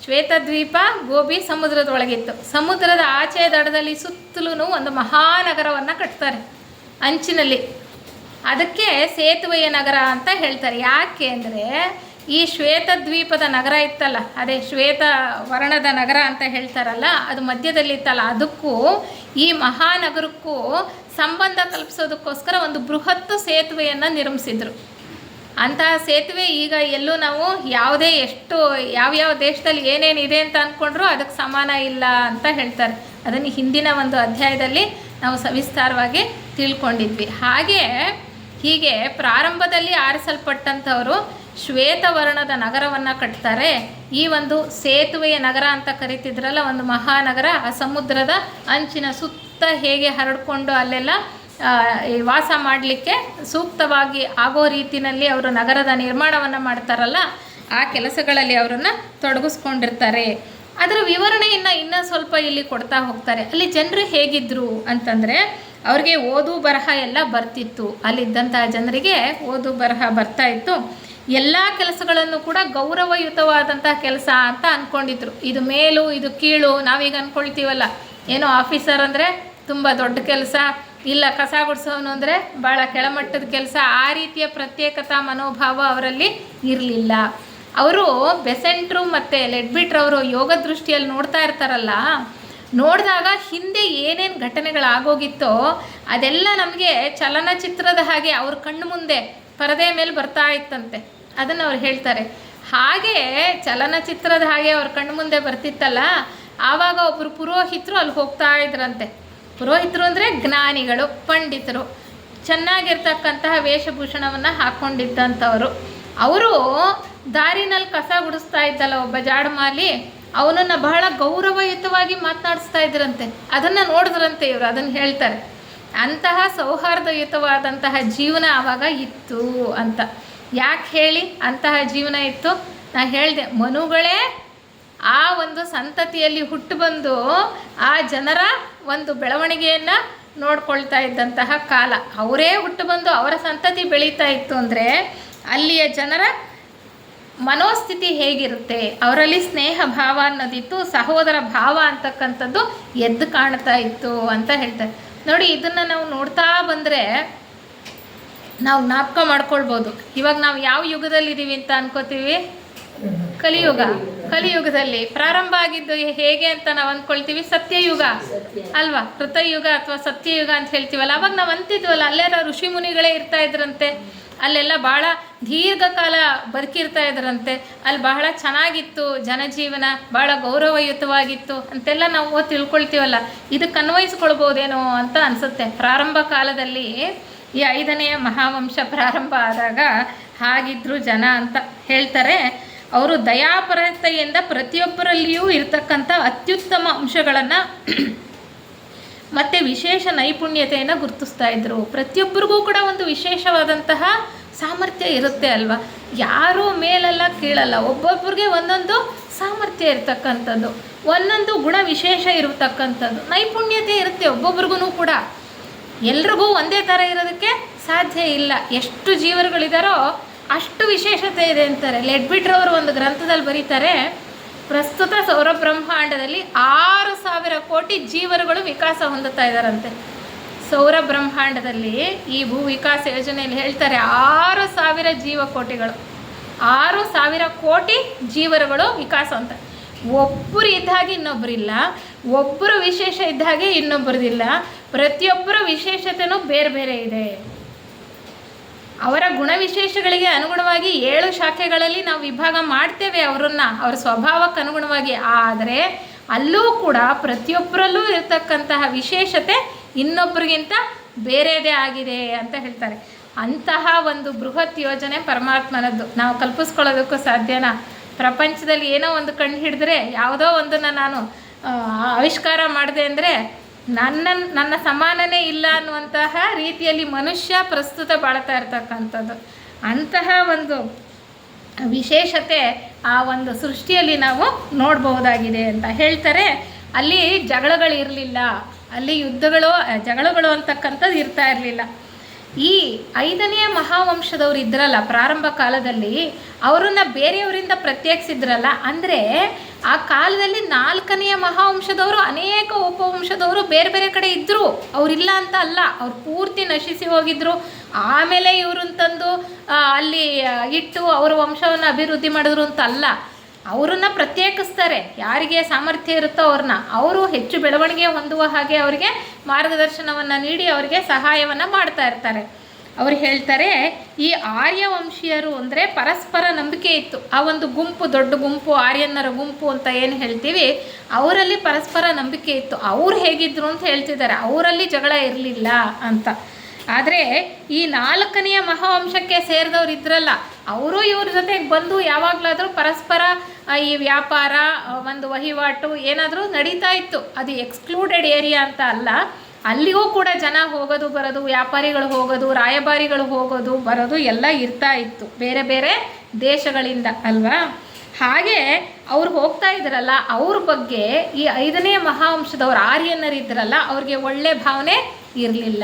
ಶ್ವೇತದ್ವೀಪ ಗೋಬಿ ಸಮುದ್ರದೊಳಗಿತ್ತು. ಸಮುದ್ರದ ಆಚೆ ದಡದಲ್ಲಿ ಸುತ್ತಲೂ ಒಂದು ಮಹಾನಗರವನ್ನು ಕಟ್ತಾರೆ ಅಂಚಿನಲ್ಲಿ. ಅದಕ್ಕೆ ಸೇತುವೆಯ ನಗರ ಅಂತ ಹೇಳ್ತಾರೆ. ಯಾಕೆ ಅಂದರೆ ಈ ಶ್ವೇತದ್ವೀಪದ ನಗರ ಇತ್ತಲ್ಲ, ಅದೇ ಶ್ವೇತ ವರ್ಣದ ನಗರ ಅಂತ ಹೇಳ್ತಾರಲ್ಲ, ಅದು ಮಧ್ಯದಲ್ಲಿತ್ತಲ್ಲ, ಅದಕ್ಕೂ ಈ ಮಹಾನಗರಕ್ಕೂ ಸಂಬಂಧ ಕಲ್ಪಿಸೋದಕ್ಕೋಸ್ಕರ ಒಂದು ಬೃಹತ್ ಸೇತುವೆಯನ್ನು ನಿರ್ಮಿಸಿದರು. ಅಂತಹ ಸೇತುವೆ ಈಗ ಎಲ್ಲೂ ನಾವು ಯಾವುದೇ ಎಷ್ಟು ಯಾವ್ಯಾವ ದೇಶದಲ್ಲಿ ಏನೇನಿದೆ ಅಂತ ಅಂದ್ಕೊಂಡ್ರೂ ಅದಕ್ಕೆ ಸಮಾನ ಇಲ್ಲ ಅಂತ ಹೇಳ್ತಾರೆ. ಅದನ್ನು ಹಿಂದಿನ ಒಂದು ಅಧ್ಯಾಯದಲ್ಲಿ ನಾವು ಸವಿಸ್ತಾರವಾಗಿ ತಿಳ್ಕೊಂಡಿದ್ವಿ. ಹೀಗೆ ಪ್ರಾರಂಭದಲ್ಲಿ ಆರಿಸಲ್ಪಟ್ಟಂಥವರು ಶ್ವೇತವರ್ಣದ ನಗರವನ್ನು ಕಟ್ತಾರೆ. ಈ ಒಂದು ಸೇತುವೆಯ ನಗರ ಅಂತ ಕರಿತಿದ್ರಲ್ಲ, ಒಂದು ಮಹಾನಗರ ಆ ಸಮುದ್ರದ ಅಂಚಿನ ಸುತ್ತ ಹೇಗೆ ಹರಡ್ಕೊಂಡು ಅಲ್ಲೆಲ್ಲ ವಾಸ ಮಾಡಲಿಕ್ಕೆ ಸೂಕ್ತವಾಗಿ ಆಗೋ ರೀತಿಯಲ್ಲಿ ಅವರು ನಗರದ ನಿರ್ಮಾಣವನ್ನು ಮಾಡ್ತಾರಲ್ಲ, ಆ ಕೆಲಸಗಳಲ್ಲಿ ಅವರನ್ನು ತೊಡಗಿಸ್ಕೊಂಡಿರ್ತಾರೆ. ಅದರ ವಿವರಣೆಯನ್ನು ಇನ್ನೂ ಸ್ವಲ್ಪ ಇಲ್ಲಿ ಕೊಡ್ತಾ ಹೋಗ್ತಾರೆ. ಅಲ್ಲಿ ಜನರು ಹೇಗಿದ್ದರು ಅಂತಂದರೆ, ಅವ್ರಿಗೆ ಓದು ಬರಹ ಎಲ್ಲ ಬರ್ತಿತ್ತು. ಅಲ್ಲಿದ್ದಂತಹ ಜನರಿಗೆ ಓದು ಬರಹ ಬರ್ತಾ ಇತ್ತು. ಎಲ್ಲ ಕೆಲಸಗಳನ್ನು ಕೂಡ ಗೌರವಯುತವಾದಂತಹ ಕೆಲಸ ಅಂತ ಅಂದ್ಕೊಂಡಿದ್ರು. ಇದು ಮೇಲು ಇದು ಕೀಳು ನಾವೀಗ ಅಂದ್ಕೊಳ್ತೀವಲ್ಲ, ಏನೋ ಆಫೀಸರ್ ಅಂದರೆ ತುಂಬ ದೊಡ್ಡ ಕೆಲಸ, ಇಲ್ಲ ಕಸ ಗುಡಿಸೋನು ಅಂದರೆ ಭಾಳ ಕೆಳಮಟ್ಟದ ಕೆಲಸ, ಆ ರೀತಿಯ ಪ್ರತ್ಯೇಕತಾ ಮನೋಭಾವ ಅವರಲ್ಲಿ ಇರಲಿಲ್ಲ. ಅವರು ಬೆಸೆಂಟ್ರು ಮತ್ತು ಲೆಡ್ಬಿಟ್ರವರು ಯೋಗ ದೃಷ್ಟಿಯಲ್ಲಿ ನೋಡ್ತಾ ಇರ್ತಾರಲ್ಲ, ನೋಡಿದಾಗ ಹಿಂದೆ ಏನೇನು ಘಟನೆಗಳಾಗೋಗಿತ್ತೋ ಅದೆಲ್ಲ ನಮಗೆ ಚಲನಚಿತ್ರದ ಹಾಗೆ ಅವ್ರ ಕಣ್ಣು ಮುಂದೆ ಪರದೆ ಮೇಲೆ ಬರ್ತಾ ಇತ್ತಂತೆ. ಅದನ್ನು ಅವ್ರು ಹೇಳ್ತಾರೆ. ಹಾಗೆ ಚಲನಚಿತ್ರದ ಹಾಗೆ ಅವ್ರ ಕಣ್ಣು ಮುಂದೆ ಬರ್ತಿತ್ತಲ್ಲ, ಆವಾಗ ಒಬ್ಬರು ಪುರೋಹಿತರು ಅಲ್ಲಿ ಹೋಗ್ತಾ ಇದ್ರಂತೆ. ಪುರೋಹಿತರು ಅಂದರೆ ಜ್ಞಾನಿಗಳು, ಪಂಡಿತರು, ಚೆನ್ನಾಗಿರ್ತಕ್ಕಂತಹ ವೇಷಭೂಷಣವನ್ನು ಹಾಕ್ಕೊಂಡಿದ್ದಂಥವರು. ಅವರು ದಾರಿನಲ್ಲಿ ಕಸ ಗುಡಿಸ್ತಾ ಇದ್ದಲ್ಲ ಒಬ್ಬ ಜಾಡಮಾಲಿ, ಅವನನ್ನು ಬಹಳ ಗೌರವಯುತವಾಗಿ ಮಾತನಾಡಿಸ್ತಾ ಇದ್ರಂತೆ. ಅದನ್ನು ನೋಡಿದ್ರಂತೆ ಇವರು, ಅದನ್ನು ಹೇಳ್ತಾರೆ. ಅಂತಹ ಸೌಹಾರ್ದಯುತವಾದಂತಹ ಜೀವನ ಆವಾಗ ಇತ್ತು ಅಂತ. ಯಾಕೆ ಹೇಳಿ ಅಂತಹ ಜೀವನ ಇತ್ತು? ನಾನು ಹೇಳಿದೆ, ಮನುಗಳೇ ಆ ಒಂದು ಸಂತತಿಯಲ್ಲಿ ಹುಟ್ಟು ಬಂದು ಆ ಜನರ ಒಂದು ಬೆಳವಣಿಗೆಯನ್ನು ನೋಡ್ಕೊಳ್ತಾ ಇದ್ದಂತಹ ಕಾಲ. ಅವರೇ ಹುಟ್ಟು ಬಂದು ಅವರ ಸಂತತಿ ಬೆಳೀತಾ ಇತ್ತು ಅಂದರೆ ಅಲ್ಲಿಯ ಜನರ ಮನೋಸ್ಥಿತಿ ಹೇಗಿರುತ್ತೆ, ಅವರಲ್ಲಿ ಸ್ನೇಹ ಭಾವ ಅನ್ನೋದಿತ್ತು, ಸಹೋದರ ಭಾವ ಅಂತಕ್ಕಂಥದ್ದು ಎದ್ದು ಕಾಣ್ತಾ ಇತ್ತು ಅಂತ ಹೇಳ್ತಾರೆ. ನೋಡಿ, ಇದನ್ನು ನಾವು ನೋಡ್ತಾ ಬಂದರೆ ನಾವು ಜ್ಞಾಪಕ ಮಾಡ್ಕೊಳ್ಬೋದು. ಇವಾಗ ನಾವು ಯಾವ ಯುಗದಲ್ಲಿದ್ದೀವಿ ಅಂತ ಅನ್ಕೋತೀವಿ? ಕಲಿಯುಗದಲ್ಲಿ ಪ್ರಾರಂಭ ಆಗಿದ್ದು ಹೇಗೆ ಅಂತ ನಾವು ಅಂದ್ಕೊಳ್ತೀವಿ? ಸತ್ಯಯುಗ ಅಲ್ವಾ, ಕೃತಯುಗ ಅಥವಾ ಸತ್ಯಯುಗ ಅಂತ ಹೇಳ್ತೀವಲ್ಲ. ಅವಾಗ ನಾವು ಅಂತಿದ್ವಲ್ಲ, ಅಲ್ಲೆಲ್ಲ ಋಷಿ ಮುನಿಗಳೇ ಇರ್ತಾ ಇದ್ರಂತೆ, ಅಲ್ಲೆಲ್ಲ ಭಾಳ ದೀರ್ಘಕಾಲ ಬದುಕಿರ್ತಾ ಇದ್ರಂತೆ, ಅಲ್ಲಿ ಬಹಳ ಚೆನ್ನಾಗಿತ್ತು ಜನಜೀವನ, ಭಾಳ ಗೌರವಯುತವಾಗಿತ್ತು ಅಂತೆಲ್ಲ ನಾವು ತಿಳ್ಕೊಳ್ತೀವಲ್ಲ. ಇದಕ್ಕೆ ಅನ್ವಯಿಸ್ಕೊಳ್ಬೋದೇನೋ ಅಂತ ಅನಿಸುತ್ತೆ. ಪ್ರಾರಂಭ ಕಾಲದಲ್ಲಿ ಈ 5ನೆಯ ಮಹಾವಂಶ ಪ್ರಾರಂಭ ಆದಾಗ ಹಾಗಿದ್ರು ಜನ ಅಂತ ಹೇಳ್ತಾರೆ. ಅವರು ದಯಾಪರತೆಯಿಂದ ಪ್ರತಿಯೊಬ್ಬರಲ್ಲಿಯೂ ಇರತಕ್ಕಂಥ ಅತ್ಯುತ್ತಮ ಅಂಶಗಳನ್ನು ಮತ್ತು ವಿಶೇಷ ನೈಪುಣ್ಯತೆಯನ್ನು ಗುರುತಿಸ್ತಾ ಇದ್ದರು. ಪ್ರತಿಯೊಬ್ಬರಿಗೂ ಕೂಡ ಒಂದು ವಿಶೇಷವಾದಂತಹ ಸಾಮರ್ಥ್ಯ ಇರುತ್ತೆ ಅಲ್ವಾ. ಯಾರೂ ಮೇಲೆಲ್ಲ ಕೀಳಲ್ಲ, ಒಬ್ಬೊಬ್ಬರಿಗೆ ಒಂದೊಂದು ಸಾಮರ್ಥ್ಯ ಇರತಕ್ಕಂಥದ್ದು, ಒಂದೊಂದು ಗುಣ ವಿಶೇಷ ಇರತಕ್ಕಂಥದ್ದು, ನೈಪುಣ್ಯತೆ ಇರುತ್ತೆ ಒಬ್ಬೊಬ್ರಿಗೂ ಕೂಡ. ಎಲ್ರಿಗೂ ಒಂದೇ ಥರ ಇರೋದಕ್ಕೆ ಸಾಧ್ಯ ಇಲ್ಲ. ಎಷ್ಟು ಜೀವರುಗಳಿದಾರೋ ಅಷ್ಟು ವಿಶೇಷತೆ ಇದೆ ಅಂತಾರೆ. ಲೆಡ್ಬಿಟ್ರವರು ಒಂದು ಗ್ರಂಥದಲ್ಲಿ ಬರೀತಾರೆ, ಪ್ರಸ್ತುತ ಸೌರ ಬ್ರಹ್ಮಾಂಡದಲ್ಲಿ 6,000 ಕೋಟಿ ಜೀವರುಗಳು ವಿಕಾಸ ಹೊಂದುತ್ತಾ ಇದ್ದಾರಂತೆ. ಸೌರ ಬ್ರಹ್ಮಾಂಡದಲ್ಲಿ ಈ ಭೂ ವಿಕಾಸ ಯೋಜನೆಯಲ್ಲಿ ಹೇಳ್ತಾರೆ 6,000 ಜೀವಕೋಟಿಗಳು, 6,000 ಕೋಟಿ ಜೀವರುಗಳು ವಿಕಾಸ ಅಂತ. ಒಬ್ಬರು ಇದ್ದಾಗೆ ಇನ್ನೊಬ್ಬರಿಲ್ಲ, ಒಬ್ಬರು ವಿಶೇಷ ಇದ್ದಾಗೆ ಇನ್ನೊಬ್ಬರದಿಲ್ಲ. ಪ್ರತಿಯೊಬ್ಬರ ವಿಶೇಷತೆಯೂ ಬೇರೆ ಬೇರೆ ಇದೆ. ಅವರ ಗುಣವಿಶೇಷಗಳಿಗೆ ಅನುಗುಣವಾಗಿ 7 ಶಾಖೆಗಳಲ್ಲಿ ನಾವು ವಿಭಾಗ ಮಾಡ್ತೇವೆ ಅವರನ್ನು, ಅವರ ಸ್ವಭಾವಕ್ಕೆ ಅನುಗುಣವಾಗಿ. ಆದರೆ ಅಲ್ಲೂ ಕೂಡ ಪ್ರತಿಯೊಬ್ಬರಲ್ಲೂ ಇರತಕ್ಕಂತಹ ವಿಶೇಷತೆ ಇನ್ನೊಬ್ಬರಿಗಿಂತ ಬೇರೆಯದೇ ಆಗಿದೆ ಅಂತ ಹೇಳ್ತಾರೆ. ಅಂತಹ ಒಂದು ಬೃಹತ್ ಯೋಜನೆ ಪರಮಾತ್ಮನದ್ದು. ನಾವು ಕಲ್ಪಿಸ್ಕೊಳ್ಳೋದಕ್ಕೂ ಸಾಧ್ಯನಾ? ಪ್ರಪಂಚದಲ್ಲಿ ಏನೋ ಒಂದು ಕಂಡು ಹಿಡಿದ್ರೆ, ಯಾವುದೋ ಒಂದನ್ನು ನಾನು ಆವಿಷ್ಕಾರ ಮಾಡಿದೆ ಅಂದರೆ ನನ್ನ ಸಮಾನನೇ ಇಲ್ಲ ಅನ್ನುವಂತಹ ರೀತಿಯಲ್ಲಿ ಮನುಷ್ಯ ಪ್ರಸ್ತುತ ಬಾಳ್ತಾ ಇರ್ತಕ್ಕಂಥದ್ದು. ಅಂತಹ ಒಂದು ವಿಶೇಷತೆ ಆ ಒಂದು ಸೃಷ್ಟಿಯಲ್ಲಿ ನಾವು ನೋಡಬಹುದಾಗಿದೆ ಅಂತ ಹೇಳ್ತಾರೆ. ಅಲ್ಲಿ ಜಗಳಗಳಿರಲಿಲ್ಲ, ಅಲ್ಲಿ ಜಗಳಗಳು ಅಂತಕ್ಕಂಥದ್ದು ಇರ್ತಾ ಇರಲಿಲ್ಲ. ಈ 5ನೇ ಮಹಾವಂಶದವ್ರು ಇದ್ರಲ್ಲ ಪ್ರಾರಂಭ ಕಾಲದಲ್ಲಿ, ಅವರನ್ನು ಬೇರೆಯವರಿಂದ ಪ್ರತ್ಯೇಕಿಸಿದ್ರಲ್ಲ. ಅಂದರೆ ಆ ಕಾಲದಲ್ಲಿ 4ನೇ ಮಹಾವಂಶದವರು ಅನೇಕ ಉಪವಂಶದವರು ಬೇರೆ ಬೇರೆ ಕಡೆ ಇದ್ದರು, ಅವರಿಲ್ಲ ಅಂತ ಅಲ್ಲ. ಅವ್ರು ಪೂರ್ತಿ ನಶಿಸಿ ಹೋಗಿದ್ರು. ಆಮೇಲೆ ಇವ್ರನ್ನ ತಂದು ಅಲ್ಲಿ ಇಟ್ಟು ಅವ್ರ ವಂಶವನ್ನು ಅಭಿವೃದ್ಧಿ ಮಾಡಿದ್ರು ಅಂತ ಅಲ್ಲ. ಅವರನ್ನು ಪ್ರತ್ಯೇಕಿಸ್ತಾರೆ, ಯಾರಿಗೆ ಸಾಮರ್ಥ್ಯ ಇರುತ್ತೋ ಅವ್ರನ್ನ. ಅವರು ಹೆಚ್ಚು ಬೆಳವಣಿಗೆ ಹೊಂದುವ ಹಾಗೆ ಅವರಿಗೆ ಮಾರ್ಗದರ್ಶನವನ್ನು ನೀಡಿ ಅವರಿಗೆ ಸಹಾಯವನ್ನು ಮಾಡ್ತಾ ಇರ್ತಾರೆ. ಅವ್ರು ಹೇಳ್ತಾರೆ, ಈ ಆರ್ಯವಂಶೀಯರು ಅಂದರೆ ಪರಸ್ಪರ ನಂಬಿಕೆ ಇತ್ತು. ಆ ಒಂದು ಗುಂಪು, ದೊಡ್ಡ ಗುಂಪು, ಆರ್ಯನ್ನರ ಗುಂಪು ಅಂತ ಏನು ಹೇಳ್ತೀವಿ, ಅವರಲ್ಲಿ ಪರಸ್ಪರ ನಂಬಿಕೆ ಇತ್ತು. ಅವ್ರು ಹೇಗಿದ್ರು ಅಂತ ಹೇಳ್ತಿದ್ದಾರೆ, ಅವರಲ್ಲಿ ಜಗಳ ಇರಲಿಲ್ಲ ಅಂತ. ಆದರೆ ಈ 4ನೇ ಮಹಾವಂಶಕ್ಕೆ ಸೇರಿದವ್ರು ಇದ್ರಲ್ಲ, ಅವರು ಇವ್ರ ಜೊತೆಗೆ ಬಂದು ಯಾವಾಗಲಾದರೂ ಪರಸ್ಪರ ಈ ವ್ಯಾಪಾರ, ಒಂದು ವಹಿವಾಟು ಏನಾದರೂ ನಡೀತಾ ಇತ್ತು. ಅದು ಎಕ್ಸ್ಕ್ಲೂಡೆಡ್ ಏರಿಯಾ ಅಂತ ಅಲ್ಲ, ಅಲ್ಲಿಗೂ ಕೂಡ ಜನ ಹೋಗೋದು ಬರೋದು, ವ್ಯಾಪಾರಿಗಳು ಹೋಗೋದು, ರಾಯಭಾರಿಗಳು ಹೋಗೋದು ಬರೋದು ಎಲ್ಲ ಇರ್ತಾ ಇತ್ತು ಬೇರೆ ಬೇರೆ ದೇಶಗಳಿಂದ ಅಲ್ವಾ. ಹಾಗೆ ಅವ್ರು ಹೋಗ್ತಾ ಇದ್ರಲ್ಲ, ಅವ್ರ ಬಗ್ಗೆ ಈ 5ನೇ ಮಹಾವಂಶದವ್ರು ಆರ್ಯನ್ನರಿದ್ರಲ್ಲ, ಅವ್ರಿಗೆ ಒಳ್ಳೆ ಭಾವನೆ ಇರಲಿಲ್ಲ.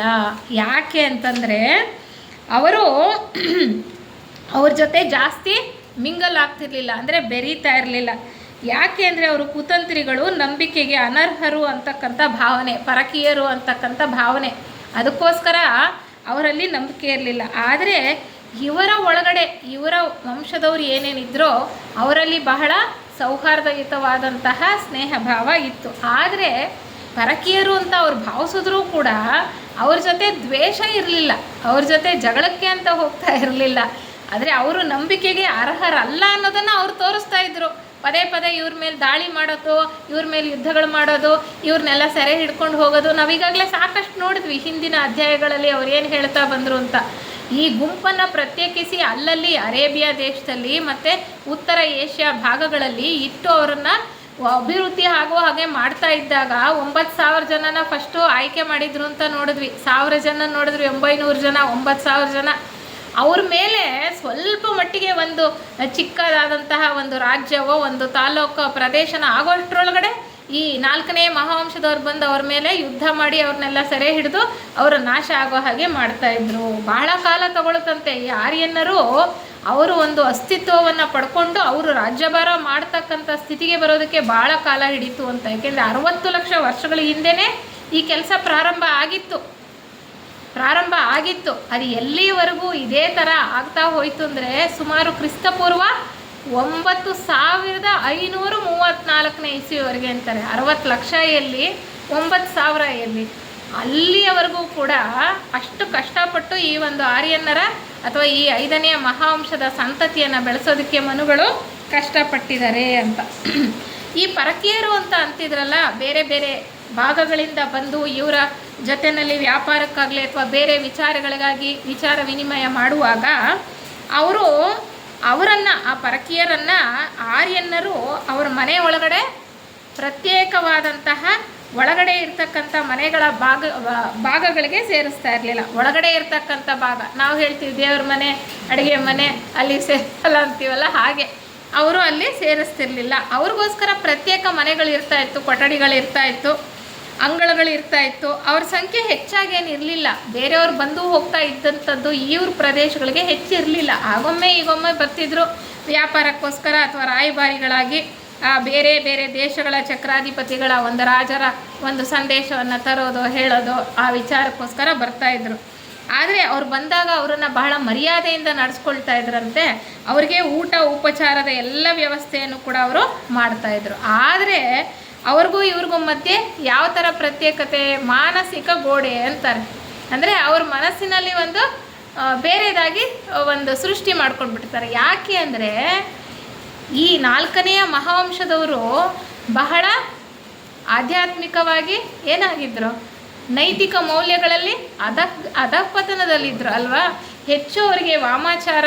ಯಾಕೆ ಅಂತಂದರೆ ಅವರು ಅವ್ರ ಜೊತೆ ಜಾಸ್ತಿ ಮಿಂಗಲ್ ಆಗ್ತಿರ್ಲಿಲ್ಲ, ಅಂದರೆ ಬೆರೀತಾ ಇರಲಿಲ್ಲ. ಯಾಕೆ ಅಂದರೆ ಅವರು ಕುತಂತ್ರಿಗಳು, ನಂಬಿಕೆಗೆ ಅನರ್ಹರು ಅಂತಕ್ಕಂಥ ಭಾವನೆ, ಪರಕೀಯರು ಅಂತಕ್ಕಂಥ ಭಾವನೆ, ಅದಕ್ಕೋಸ್ಕರ ಅವರಲ್ಲಿ ನಂಬಿಕೆ ಇರಲಿಲ್ಲ. ಆದರೆ ಇವರ ಒಳಗಡೆ ಇವರ ವಂಶದವರು ಏನೇನಿದ್ರೋ ಅವರಲ್ಲಿ ಬಹಳ ಸೌಹಾರ್ದಯುತವಾದಂತಹ ಸ್ನೇಹ ಭಾವ ಇತ್ತು. ಆದರೆ ಪರಕೀಯರು ಅಂತ ಅವ್ರು ಭಾವಿಸಿದ್ರೂ ಕೂಡ ಅವ್ರ ಜೊತೆ ದ್ವೇಷ ಇರಲಿಲ್ಲ, ಅವ್ರ ಜೊತೆ ಜಗಳಕ್ಕೆ ಅಂತ ಹೋಗ್ತಾ ಇರಲಿಲ್ಲ. ಆದರೆ ಅವರು ನಂಬಿಕೆಗೆ ಅರ್ಹರಲ್ಲ ಅನ್ನೋದನ್ನು ಅವ್ರು ತೋರಿಸ್ತಾ ಇದ್ರು. ಪದೇ ಪದೇ ಇವ್ರ ಮೇಲೆ ದಾಳಿ ಮಾಡೋದು, ಇವ್ರ ಮೇಲೆ ಯುದ್ಧಗಳು ಮಾಡೋದು, ಇವ್ರನ್ನೆಲ್ಲ ಸೆರೆ ಹಿಡ್ಕೊಂಡು ಹೋಗೋದು ನಾವೀಗಾಗಲೇ ಸಾಕಷ್ಟು ನೋಡಿದ್ವಿ ಹಿಂದಿನ ಅಧ್ಯಾಯಗಳಲ್ಲಿ ಅವ್ರು ಏನು ಹೇಳ್ತಾ ಬಂದರು ಅಂತ. ಈ ಗುಂಪನ್ನು ಪ್ರತ್ಯೇಕಿಸಿ ಅಲ್ಲಲ್ಲಿ ಅರೇಬಿಯಾ ದೇಶದಲ್ಲಿ ಮತ್ತು ಉತ್ತರ ಏಷ್ಯಾ ಭಾಗಗಳಲ್ಲಿ ಇಟ್ಟು ಅವರನ್ನು ಅಭಿವೃದ್ಧಿ ಆಗುವ ಹಾಗೆ ಮಾಡ್ತಾ ಇದ್ದಾಗ 9,000 ಜನನ ಫಸ್ಟು ಆಯ್ಕೆ ಮಾಡಿದ್ರು ಅಂತ ನೋಡಿದ್ವಿ. 1000 ಜನ ನೋಡಿದ್ವಿ, 900 ಜನ, 9,000 ಜನ. ಅವ್ರ ಮೇಲೆ ಸ್ವಲ್ಪ ಮಟ್ಟಿಗೆ ಒಂದು ಚಿಕ್ಕದಾದಂತಹ ಒಂದು ರಾಜ್ಯವೋ ಒಂದು ತಾಲೂಕು ಪ್ರದೇಶನ ಆಗೋಷ್ಟರೊಳಗಡೆ ಈ 4ನೇ ಮಹಾವಂಶದವ್ರು ಬಂದು ಅವ್ರ ಮೇಲೆ ಯುದ್ಧ ಮಾಡಿ ಅವ್ರನ್ನೆಲ್ಲ ಸೆರೆ ಹಿಡಿದು ಅವರ ನಾಶ ಆಗೋ ಹಾಗೆ ಮಾಡ್ತಾಯಿದ್ರು. ಬಹಳ ಕಾಲ ತಗೊಳ್ತಂತೆ ಈ ಆರ್ಯನ್ನರು ಅವರು ಒಂದು ಅಸ್ತಿತ್ವವನ್ನು ಪಡ್ಕೊಂಡು ಅವರು ರಾಜ್ಯಭಾರ ಮಾಡ್ತಕ್ಕಂಥ ಸ್ಥಿತಿಗೆ ಬರೋದಕ್ಕೆ ಭಾಳ ಕಾಲ ಹಿಡಿತು ಅಂತ. ಯಾಕೆಂದರೆ 60 ಲಕ್ಷ ವರ್ಷಗಳ ಹಿಂದೆಯೇ ಈ ಕೆಲಸ ಪ್ರಾರಂಭ ಆಗಿತ್ತು. ಅದು ಎಲ್ಲಿವರೆಗೂ ಇದೇ ಥರ ಆಗ್ತಾ ಹೋಯಿತು ಅಂದರೆ ಸುಮಾರು ಕ್ರಿಸ್ತಪೂರ್ವ 9534 ಇಸ್ವಿವರೆಗೆ ಅಂತಾರೆ. 60 ಲಕ್ಷ ಎಲ್ಲಿ, 9,000 ಎಲ್ಲಿ, ಅಲ್ಲಿಯವರೆಗೂ ಕೂಡ ಅಷ್ಟು ಕಷ್ಟಪಟ್ಟು ಈ ಒಂದು ಆರ್ಯನ್ನರ ಅಥವಾ ಈ 5ನೇ ಮಹಾವಂಶದ ಸಂತತಿಯನ್ನು ಬೆಳೆಸೋದಕ್ಕೆ ಮನುಗಳು ಕಷ್ಟಪಟ್ಟಿದ್ದಾರೆ ಅಂತ. ಈ ಪರಕೀಯರು ಅಂತ ಅಂತಿದ್ರಲ್ಲ, ಬೇರೆ ಬೇರೆ ಭಾಗಗಳಿಂದ ಬಂದು ಇವರ ಜೊತೆಯಲ್ಲಿ ವ್ಯಾಪಾರಕ್ಕಾಗಲಿ ಅಥವಾ ಬೇರೆ ವಿಚಾರಗಳಿಗಾಗಿ ವಿಚಾರ ವಿನಿಮಯ ಮಾಡುವಾಗ ಅವರನ್ನು ಆ ಪರಕೀಯರನ್ನು ಆರ್ಯನ್ನರು ಅವರ ಮನೆ ಒಳಗಡೆ ಪ್ರತ್ಯೇಕವಾದಂತಹ ಒಳಗಡೆ ಇರ್ತಕ್ಕಂಥ ಮನೆಗಳ ಭಾಗಗಳಿಗೆ ಸೇರಿಸ್ತಾ ಇರಲಿಲ್ಲ. ಒಳಗಡೆ ಇರ್ತಕ್ಕಂಥ ಭಾಗ ನಾವು ಹೇಳ್ತೀವಿ ದೇವ್ರ ಮನೆ, ಅಡುಗೆ ಮನೆ, ಅಲ್ಲಿ ಸೇರಿಸಲ್ಲ ಅಂತೀವಲ್ಲ, ಹಾಗೆ ಅವರು ಅಲ್ಲಿ ಸೇರಿಸ್ತಿರ್ಲಿಲ್ಲ. ಅವ್ರಿಗೋಸ್ಕರ ಪ್ರತ್ಯೇಕ ಮನೆಗಳಿರ್ತಾ ಇತ್ತು, ಕೊಠಡಿಗಳಿರ್ತಾ ಇತ್ತು, ಅಂಗಳಗಳಿರ್ತಾ ಇತ್ತು. ಅವ್ರ ಸಂಖ್ಯೆ ಹೆಚ್ಚಾಗೇನಿರಲಿಲ್ಲ. ಬೇರೆಯವ್ರು ಬಂದು ಹೋಗ್ತಾ ಇದ್ದಂಥದ್ದು ಇವ್ರ ಪ್ರದೇಶಗಳಿಗೆ ಹೆಚ್ಚಿರಲಿಲ್ಲ. ಆಗೊಮ್ಮೆ ಈಗೊಮ್ಮೆ ಬರ್ತಿದ್ರು ವ್ಯಾಪಾರಕ್ಕೋಸ್ಕರ ಅಥವಾ ರಾಯಭಾರಿಗಳಾಗಿ ಬೇರೆ ಬೇರೆ ದೇಶಗಳ ಚಕ್ರಾಧಿಪತಿಗಳ ಒಂದು ರಾಜರ ಒಂದು ಸಂದೇಶವನ್ನು ತರೋದು, ಹೇಳೋದು, ಆ ವಿಚಾರಕ್ಕೋಸ್ಕರ ಬರ್ತಾಯಿದ್ರು. ಆದರೆ ಅವ್ರು ಬಂದಾಗ ಅವರನ್ನು ಬಹಳ ಮರ್ಯಾದೆಯಿಂದ ನಡೆಸ್ಕೊಳ್ತಾ ಇದ್ರಂತೆ. ಅವ್ರಿಗೆ ಊಟ ಉಪಚಾರದ ಎಲ್ಲ ವ್ಯವಸ್ಥೆಯನ್ನು ಕೂಡ ಅವರು ಮಾಡ್ತಾಯಿದ್ರು. ಆದರೆ ಅವ್ರಿಗೂ ಇವ್ರಿಗೂ ಮಧ್ಯೆ ಯಾವ ಥರ ಪ್ರತ್ಯೇಕತೆ, ಮಾನಸಿಕ ಗೋಡೆ ಅಂತಾರೆ. ಅಂದರೆ ಅವ್ರ ಮನಸ್ಸಿನಲ್ಲಿ ಒಂದು ಬೇರೆದಾಗಿ ಒಂದು ಸೃಷ್ಟಿ ಮಾಡ್ಕೊಂಡ್ಬಿಡ್ತಾರೆ. ಯಾಕೆ ಅಂದರೆ ಈ 4ನೇ ಮಹಾವಂಶದವರು ಬಹಳ ಆಧ್ಯಾತ್ಮಿಕವಾಗಿ ಏನಾಗಿದ್ದರು, ನೈತಿಕ ಮೌಲ್ಯಗಳಲ್ಲಿ ಅಧಃಪತನದಲ್ಲಿದ್ದರು ಅಲ್ವಾ. ಹೆಚ್ಚು ಅವರಿಗೆ ವಾಮಾಚಾರ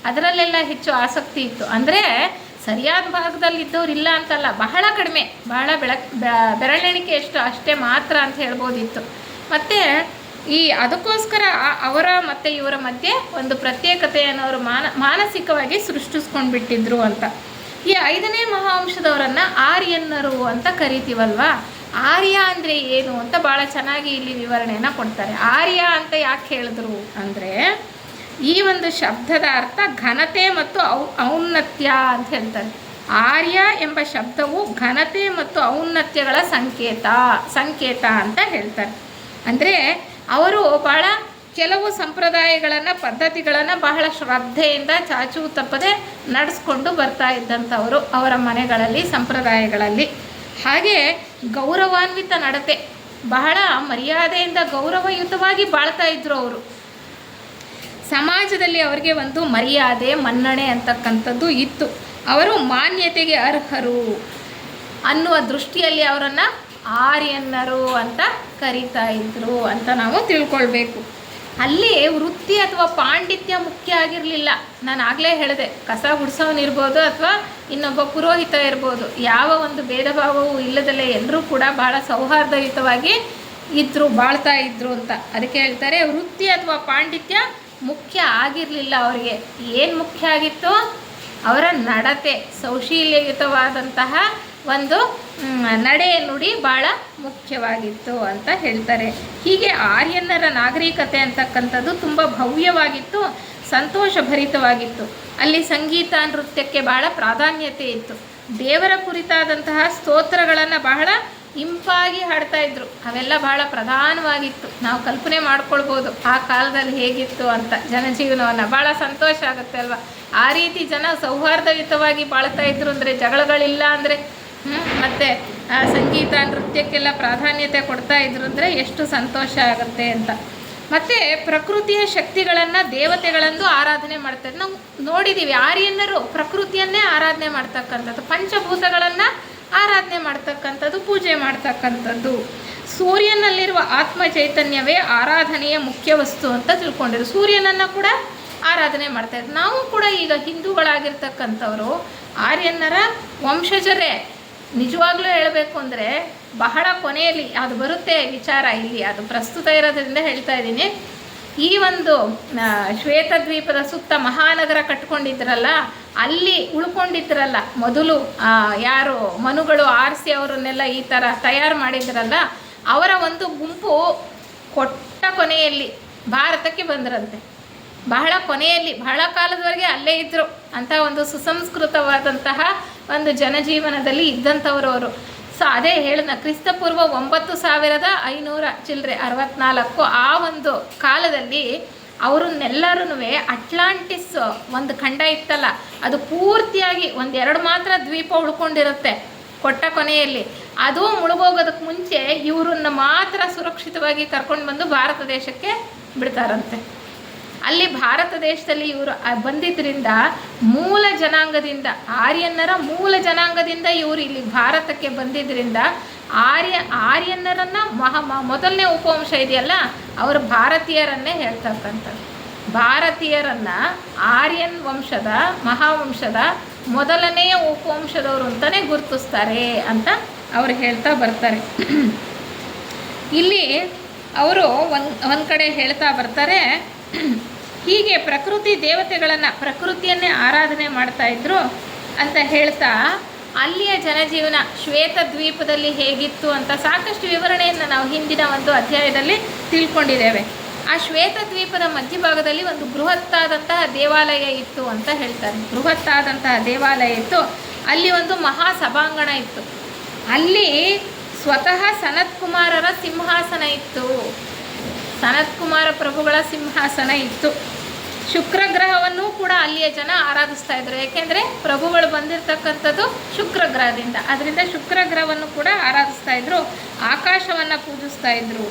ಅದರಲ್ಲೆಲ್ಲ ಹೆಚ್ಚು ಆಸಕ್ತಿ ಇತ್ತು. ಅಂದರೆ ಸರಿಯಾದ ಭಾಗದಲ್ಲಿದ್ದವ್ರು ಇಲ್ಲ ಅಂತಲ್ಲ, ಬಹಳ ಕಡಿಮೆ, ಬಹಳ ಬೆರಳೆಣಿಕೆ ಅಷ್ಟೇ ಮಾತ್ರ ಅಂತ ಹೇಳ್ಬೋದಿತ್ತು. ಮತ್ತು ಅದಕ್ಕೋಸ್ಕರ ಅವರ ಮತ್ತು ಇವರ ಮಧ್ಯೆ ಒಂದು ಪ್ರತ್ಯೇಕತೆಯನ್ನು ಅವರು ಮಾನಸಿಕವಾಗಿ ಸೃಷ್ಟಿಸ್ಕೊಂಡ್ಬಿಟ್ಟಿದ್ರು ಅಂತ. ಈ 5ನೇ ಮಹಾವಂಶದವರನ್ನು ಆರ್ಯನ್ನರು ಅಂತ ಕರಿತೀವಲ್ವ. ಆರ್ಯ ಅಂದರೆ ಏನು ಅಂತ ಭಾಳ ಚೆನ್ನಾಗಿ ಇಲ್ಲಿ ವಿವರಣೆಯನ್ನು ಕೊಡ್ತಾರೆ. ಆರ್ಯ ಅಂತ ಯಾಕೆ ಹೇಳಿದ್ರು ಅಂದರೆ, ಈ ಒಂದು ಶಬ್ದದ ಅರ್ಥ ಘನತೆ ಮತ್ತು ಔನ್ನತ್ಯ ಅಂತ ಹೇಳ್ತಾರೆ. ಆರ್ಯ ಎಂಬ ಶಬ್ದವು ಘನತೆ ಮತ್ತು ಔನ್ನತ್ಯಗಳ ಸಂಕೇತ ಅಂತ ಹೇಳ್ತಾರೆ. ಅಂದರೆ ಅವರು ಭಾಳ ಕೆಲವು ಸಂಪ್ರದಾಯಗಳನ್ನು, ಪದ್ಧತಿಗಳನ್ನು ಬಹಳ ಶ್ರದ್ಧೆಯಿಂದ ಚಾಚೂ ತಪ್ಪದೆ ನಡೆಸ್ಕೊಂಡು ಬರ್ತಾ ಇದ್ದಂಥವರು ಅವರ ಮನೆಗಳಲ್ಲಿ, ಸಂಪ್ರದಾಯಗಳಲ್ಲಿ. ಹಾಗೆ ಗೌರವಾನ್ವಿತ ನಡತೆ, ಬಹಳ ಮರ್ಯಾದೆಯಿಂದ ಗೌರವಯುತವಾಗಿ ಬಾಳ್ತಾ ಇದ್ದರು ಅವರು. ಸಮಾಜದಲ್ಲಿ ಅವರಿಗೆ ಒಂದು ಮರ್ಯಾದೆ, ಮನ್ನಣೆ ಅಂತಕ್ಕಂಥದ್ದು ಇತ್ತು. ಅವರು ಮಾನ್ಯತೆಗೆ ಅರ್ಹರು ಅನ್ನುವ ದೃಷ್ಟಿಯಲ್ಲಿ ಅವರನ್ನು ಆರ್ಯನ್ನರು ಅಂತ ಕರೀತಾ ಇದ್ರು ಅಂತ ನಾವು ತಿಳ್ಕೊಳ್ಬೇಕು. ಅಲ್ಲಿ ವೃತ್ತಿ ಅಥವಾ ಪಾಂಡಿತ್ಯ ಮುಖ್ಯ ಆಗಿರಲಿಲ್ಲ. ನಾನು ಆಗಲೇ ಹೇಳಿದೆ, ಕಸ ಗುಡಿಸೋನಿರ್ಬೋದು ಅಥವಾ ಇನ್ನೊಬ್ಬ ಪುರೋಹಿತ ಇರ್ಬೋದು, ಯಾವ ಒಂದು ಭೇದ ಭಾವವೂ ಇಲ್ಲದಲ್ಲೇ ಎಲ್ಲರೂ ಕೂಡ ಭಾಳ ಸೌಹಾರ್ದಯುತವಾಗಿ ಇದ್ದರು, ಬಾಳ್ತಾ ಇದ್ದರು ಅಂತ. ಅದಕ್ಕೆ ಹೇಳ್ತಾರೆ ವೃತ್ತಿ ಅಥವಾ ಪಾಂಡಿತ್ಯ ಮುಖ್ಯ ಆಗಿರಲಿಲ್ಲ ಅವರಿಗೆ. ಏನು ಮುಖ್ಯ ಆಗಿತ್ತು? ಅವರ ನಡತೆ, ಸೌಶೀಲ್ಯಯುತವಾದಂತಹ ಒಂದು ನಡೆ ನುಡಿ ಭಾಳ ಮುಖ್ಯವಾಗಿತ್ತು ಅಂತ ಹೇಳ್ತಾರೆ. ಹೀಗೆ ಆರ್ಯನ್ನರ ನಾಗರಿಕತೆ ಅಂತಕ್ಕಂಥದ್ದು ತುಂಬ ಭವ್ಯವಾಗಿತ್ತು, ಸಂತೋಷಭರಿತವಾಗಿತ್ತು. ಅಲ್ಲಿ ಸಂಗೀತ, ನೃತ್ಯಕ್ಕೆ ಬಹಳ ಪ್ರಾಧಾನ್ಯತೆ ಇತ್ತು. ದೇವರ ಕುರಿತಾದಂತಹ ಸ್ತೋತ್ರಗಳನ್ನು ಬಹಳ ಇಂಪಾಗಿ ಹಾಡ್ತಾ ಇದ್ರು. ಅವೆಲ್ಲ ಬಹಳ ಪ್ರಧಾನವಾಗಿತ್ತು. ನಾವು ಕಲ್ಪನೆ ಮಾಡ್ಕೊಳ್ಬೋದು ಆ ಕಾಲದಲ್ಲಿ ಹೇಗಿತ್ತು ಅಂತ ಜನಜೀವನವನ್ನು. ಭಾಳ ಸಂತೋಷ ಆಗುತ್ತೆ ಅಲ್ವಾ? ಆ ರೀತಿ ಜನ ಸೌಹಾರ್ದಯುತವಾಗಿ ಬಾಳ್ತಾ ಇದ್ರು ಅಂದರೆ, ಜಗಳಗಳಿಲ್ಲ ಅಂದರೆ, ಮತ್ತು ಸಂಗೀತ ನೃತ್ಯಕ್ಕೆಲ್ಲ ಪ್ರಾಧಾನ್ಯತೆ ಕೊಡ್ತಾ ಇದ್ರು ಅಂದರೆ ಎಷ್ಟು ಸಂತೋಷ ಆಗುತ್ತೆ ಅಂತ. ಮತ್ತು ಪ್ರಕೃತಿಯ ಶಕ್ತಿಗಳನ್ನು, ದೇವತೆಗಳನ್ನು ಆರಾಧನೆ ಮಾಡ್ತಾರೆ. ನಾವು ನೋಡಿದ್ದೀವಿ, ಆರ್ಯನ್ನರು ಪ್ರಕೃತಿಯನ್ನೇ ಆರಾಧನೆ ಮಾಡ್ತಕ್ಕಂಥದ್ದು, ಪಂಚಭೂತಗಳನ್ನು ಆರಾಧನೆ ಮಾಡ್ತಕ್ಕಂಥದ್ದು, ಪೂಜೆ ಮಾಡ್ತಕ್ಕಂಥದ್ದು. ಸೂರ್ಯನಲ್ಲಿರುವ ಆತ್ಮ ಚೈತನ್ಯವೇ ಆರಾಧನೆಯ ಮುಖ್ಯ ವಸ್ತು ಅಂತ ತಿಳ್ಕೊಂಡಿರು. ಸೂರ್ಯನನ್ನು ಕೂಡ ಆರಾಧನೆ ಮಾಡ್ತಾಯಿದ್ರು. ನಾವು ಕೂಡ ಈಗ ಹಿಂದೂಗಳಾಗಿರ್ತಕ್ಕಂಥವರು ಆರ್ಯನ್ನರ ವಂಶಜರೇ. ನಿಜವಾಗ್ಲೂ ಹೇಳಬೇಕು ಅಂದರೆ ಬಹಳ ಕೊನೆಯಲ್ಲಿ ಅದು ಬರುತ್ತೆ ವಿಚಾರ, ಇಲ್ಲಿ ಅದು ಪ್ರಸ್ತುತ ಇರೋದ್ರಿಂದ ಹೇಳ್ತಾ ಇದ್ದೀನಿ. ಈ ಒಂದು ಶ್ವೇತದ್ವೀಪದ ಸುತ್ತ ಮಹಾನಗರ ಕಟ್ಕೊಂಡಿದ್ರಲ್ಲ, ಅಲ್ಲಿ ಉಳ್ಕೊಂಡಿದ್ರಲ್ಲ ಮೊದಲು ಯಾರು ಮನುಗಳು ಆರಿಸಿ ಅವರನ್ನೆಲ್ಲ ಈ ಥರ ತಯಾರು ಮಾಡಿದ್ರಲ್ಲ, ಅವರ ಒಂದು ಗುಂಪು ಕೊಟ್ಟ ಕೊನೆಯಲ್ಲಿ ಭಾರತಕ್ಕೆ ಬಂದರಂತೆ. ಬಹಳ ಕೊನೆಯಲ್ಲಿ, ಬಹಳ ಕಾಲದವರೆಗೆ ಅಲ್ಲೇ ಇದ್ದರು. ಅಂಥ ಒಂದು ಸುಸಂಸ್ಕೃತವಾದಂತಹ ಒಂದು ಜನಜೀವನದಲ್ಲಿ ಇದ್ದಂಥವರು ಅವರು. ಸೊ ಅದೇ ಹೇಳಿದ ಕ್ರಿಸ್ತಪೂರ್ವ 9564 ಆ ಒಂದು ಕಾಲದಲ್ಲಿ ಅವರನ್ನೆಲ್ಲರೂ ಅಟ್ಲಾಂಟಿಸ್ ಒಂದು ಖಂಡ ಇತ್ತಲ್ಲ, ಅದು ಪೂರ್ತಿಯಾಗಿ 1-2 ಮಾತ್ರ ದ್ವೀಪ ಉಳ್ಕೊಂಡಿರುತ್ತೆ ಕೊಟ್ಟ ಕೊನೆಯಲ್ಲಿ. ಅದು ಮುಳುಗೋಗೋದಕ್ಕೆ ಮುಂಚೆ ಇವರನ್ನು ಮಾತ್ರ ಸುರಕ್ಷಿತವಾಗಿ ಕರ್ಕೊಂಡು ಬಂದು ಭಾರತ ದೇಶಕ್ಕೆ ಬಿಡ್ತಾರಂತೆ. ಅಲ್ಲಿ ಭಾರತ ದೇಶದಲ್ಲಿ ಇವರು ಬಂದಿದ್ದರಿಂದ ಮೂಲ ಜನಾಂಗದಿಂದ, ಆರ್ಯನ್ನರ ಮೂಲ ಜನಾಂಗದಿಂದ ಇವರು ಇಲ್ಲಿ ಭಾರತಕ್ಕೆ ಬಂದಿದ್ದರಿಂದ ಆರ್ಯನ್ನರನ್ನು ಮೊದಲನೇ ಉಪವಂಶ ಇದೆಯಲ್ಲ, ಅವರು ಭಾರತೀಯರನ್ನೇ ಹೇಳ್ತಕ್ಕಂಥದ್ದು. ಭಾರತೀಯರನ್ನು ಆರ್ಯನ್ ವಂಶದ, ಮಹಾವಂಶದ ಮೊದಲನೆಯ ಉಪವಂಶದವರು ಅಂತಲೇ ಗುರುತಿಸ್ತಾರೆ ಅಂತ ಅವರು ಹೇಳ್ತಾ ಬರ್ತಾರೆ. ಇಲ್ಲಿ ಅವರು ಒಂದು ಕಡೆ ಹೇಳ್ತಾ ಬರ್ತಾರೆ, ಹೀಗೆ ಪ್ರಕೃತಿ ದೇವತೆಗಳನ್ನು, ಪ್ರಕೃತಿಯನ್ನೇ ಆರಾಧನೆ ಮಾಡ್ತಾಯಿದ್ರು ಅಂತ ಹೇಳ್ತಾ, ಅಲ್ಲಿಯ ಜನಜೀವನ ಶ್ವೇತದ್ವೀಪದಲ್ಲಿ ಹೇಗಿತ್ತು ಅಂತ ಸಾಕಷ್ಟು ವಿವರಣೆಯನ್ನು ನಾವು ಹಿಂದಿನ ಒಂದು ಅಧ್ಯಾಯದಲ್ಲಿ ತಿಳ್ಕೊಂಡಿದ್ದೇವೆ. ಆ ಶ್ವೇತದ್ವೀಪದ ಮಧ್ಯಭಾಗದಲ್ಲಿ ಒಂದು ಬೃಹತ್ತಾದಂತಹ ದೇವಾಲಯ ಇತ್ತು ಅಂತ ಹೇಳ್ತಾರೆ. ಬೃಹತ್ತಾದಂತಹ ದೇವಾಲಯ ಇತ್ತು. ಅಲ್ಲಿ ಒಂದು ಮಹಾ ಸಭಾಂಗಣ ಇತ್ತು. ಅಲ್ಲಿ ಸ್ವತಃ ಸನತ್ ಕುಮಾರರ ಸಿಂಹಾಸನ ಇತ್ತು. ಸನತ್ ಕುಮಾರ ಪ್ರಭುಗಳ ಸಿಂಹಾಸನ ಇತ್ತು. ಶುಕ್ರಗ್ರಹವನ್ನು ಕೂಡ ಅಲ್ಲಿಯ ಜನ ಆರಾಧಿಸ್ತಾ ಇದ್ರು. ಏಕೆಂದರೆ ಪ್ರಭುಗಳು ಬಂದಿರತಕ್ಕಂಥದ್ದು ಶುಕ್ರಗ್ರಹದಿಂದ, ಅದರಿಂದ ಶುಕ್ರಗ್ರಹವನ್ನು ಕೂಡ ಆರಾಧಿಸ್ತಾ ಇದ್ರು. ಆಕಾಶವನ್ನು ಪೂಜಿಸ್ತಾ ಇದ್ರು.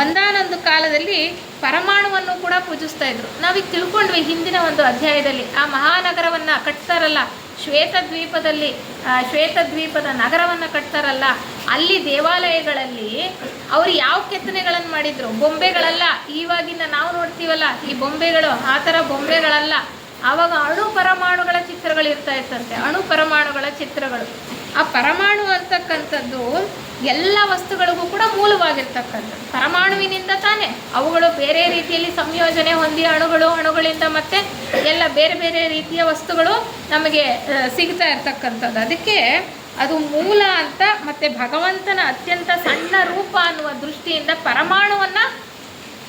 ಒಂದಾನೊಂದು ಕಾಲದಲ್ಲಿ ಪರಮಾಣುವನ್ನು ಕೂಡ ಪೂಜಿಸ್ತಾ ಇದ್ರು. ನಾವೀಗ ತಿಳ್ಕೊಂಡ್ವಿ ಹಿಂದಿನ ಒಂದು ಅಧ್ಯಾಯದಲ್ಲಿ. ಆ ಮಹಾನಗರವನ್ನು ಕಟ್ತಾರಲ್ಲ ಶ್ವೇತದ್ವೀಪದಲ್ಲಿ, ಶ್ವೇತದ್ವೀಪದ ನಗರವನ್ನು ಕಟ್ತಾರಲ್ಲ, ಅಲ್ಲಿ ದೇವಾಲಯಗಳಲ್ಲಿ ಅವರು ಯಾವ ಕೆತ್ತನೆಗಳನ್ನು ಮಾಡಿದರು? ಬೊಂಬೆಗಳಲ್ಲ. ಇವಾಗಿನ ನಾವು ನೋಡ್ತೀವಲ್ಲ ಈ ಬೊಂಬೆಗಳು, ಆ ಥರ ಬೊಂಬೆಗಳಲ್ಲ. ಆವಾಗ ಅಣು ಪರಮಾಣುಗಳ ಚಿತ್ರಗಳು ಇರ್ತಾ ಇತ್ತಂತೆ. ಅಣು ಪರಮಾಣುಗಳ ಚಿತ್ರಗಳು. ಆ ಪರಮಾಣು ಅಂತಕ್ಕಂಥದ್ದು ಎಲ್ಲ ವಸ್ತುಗಳಿಗೂ ಕೂಡ ಮೂಲವಾಗಿರ್ತಕ್ಕಂಥದ್ದು. ಪರಮಾಣುವಿನಿಂದ ತಾನೇ ಅವುಗಳು ಬೇರೆ ರೀತಿಯಲ್ಲಿ ಸಂಯೋಜನೆ ಹೊಂದಿ ಅಣುಗಳಿಂದ ಮತ್ತೆ ಎಲ್ಲ ಬೇರೆ ಬೇರೆ ರೀತಿಯ ವಸ್ತುಗಳು ನಮಗೆ ಸಿಗ್ತಾ ಇರ್ತಕ್ಕಂಥದ್ದು. ಅದಕ್ಕೆ ಅದು ಮೂಲ ಅಂತ, ಮತ್ತು ಭಗವಂತನ ಅತ್ಯಂತ ಸಣ್ಣ ರೂಪ ಅನ್ನುವ ದೃಷ್ಟಿಯಿಂದ ಪರಮಾಣುವನ್ನು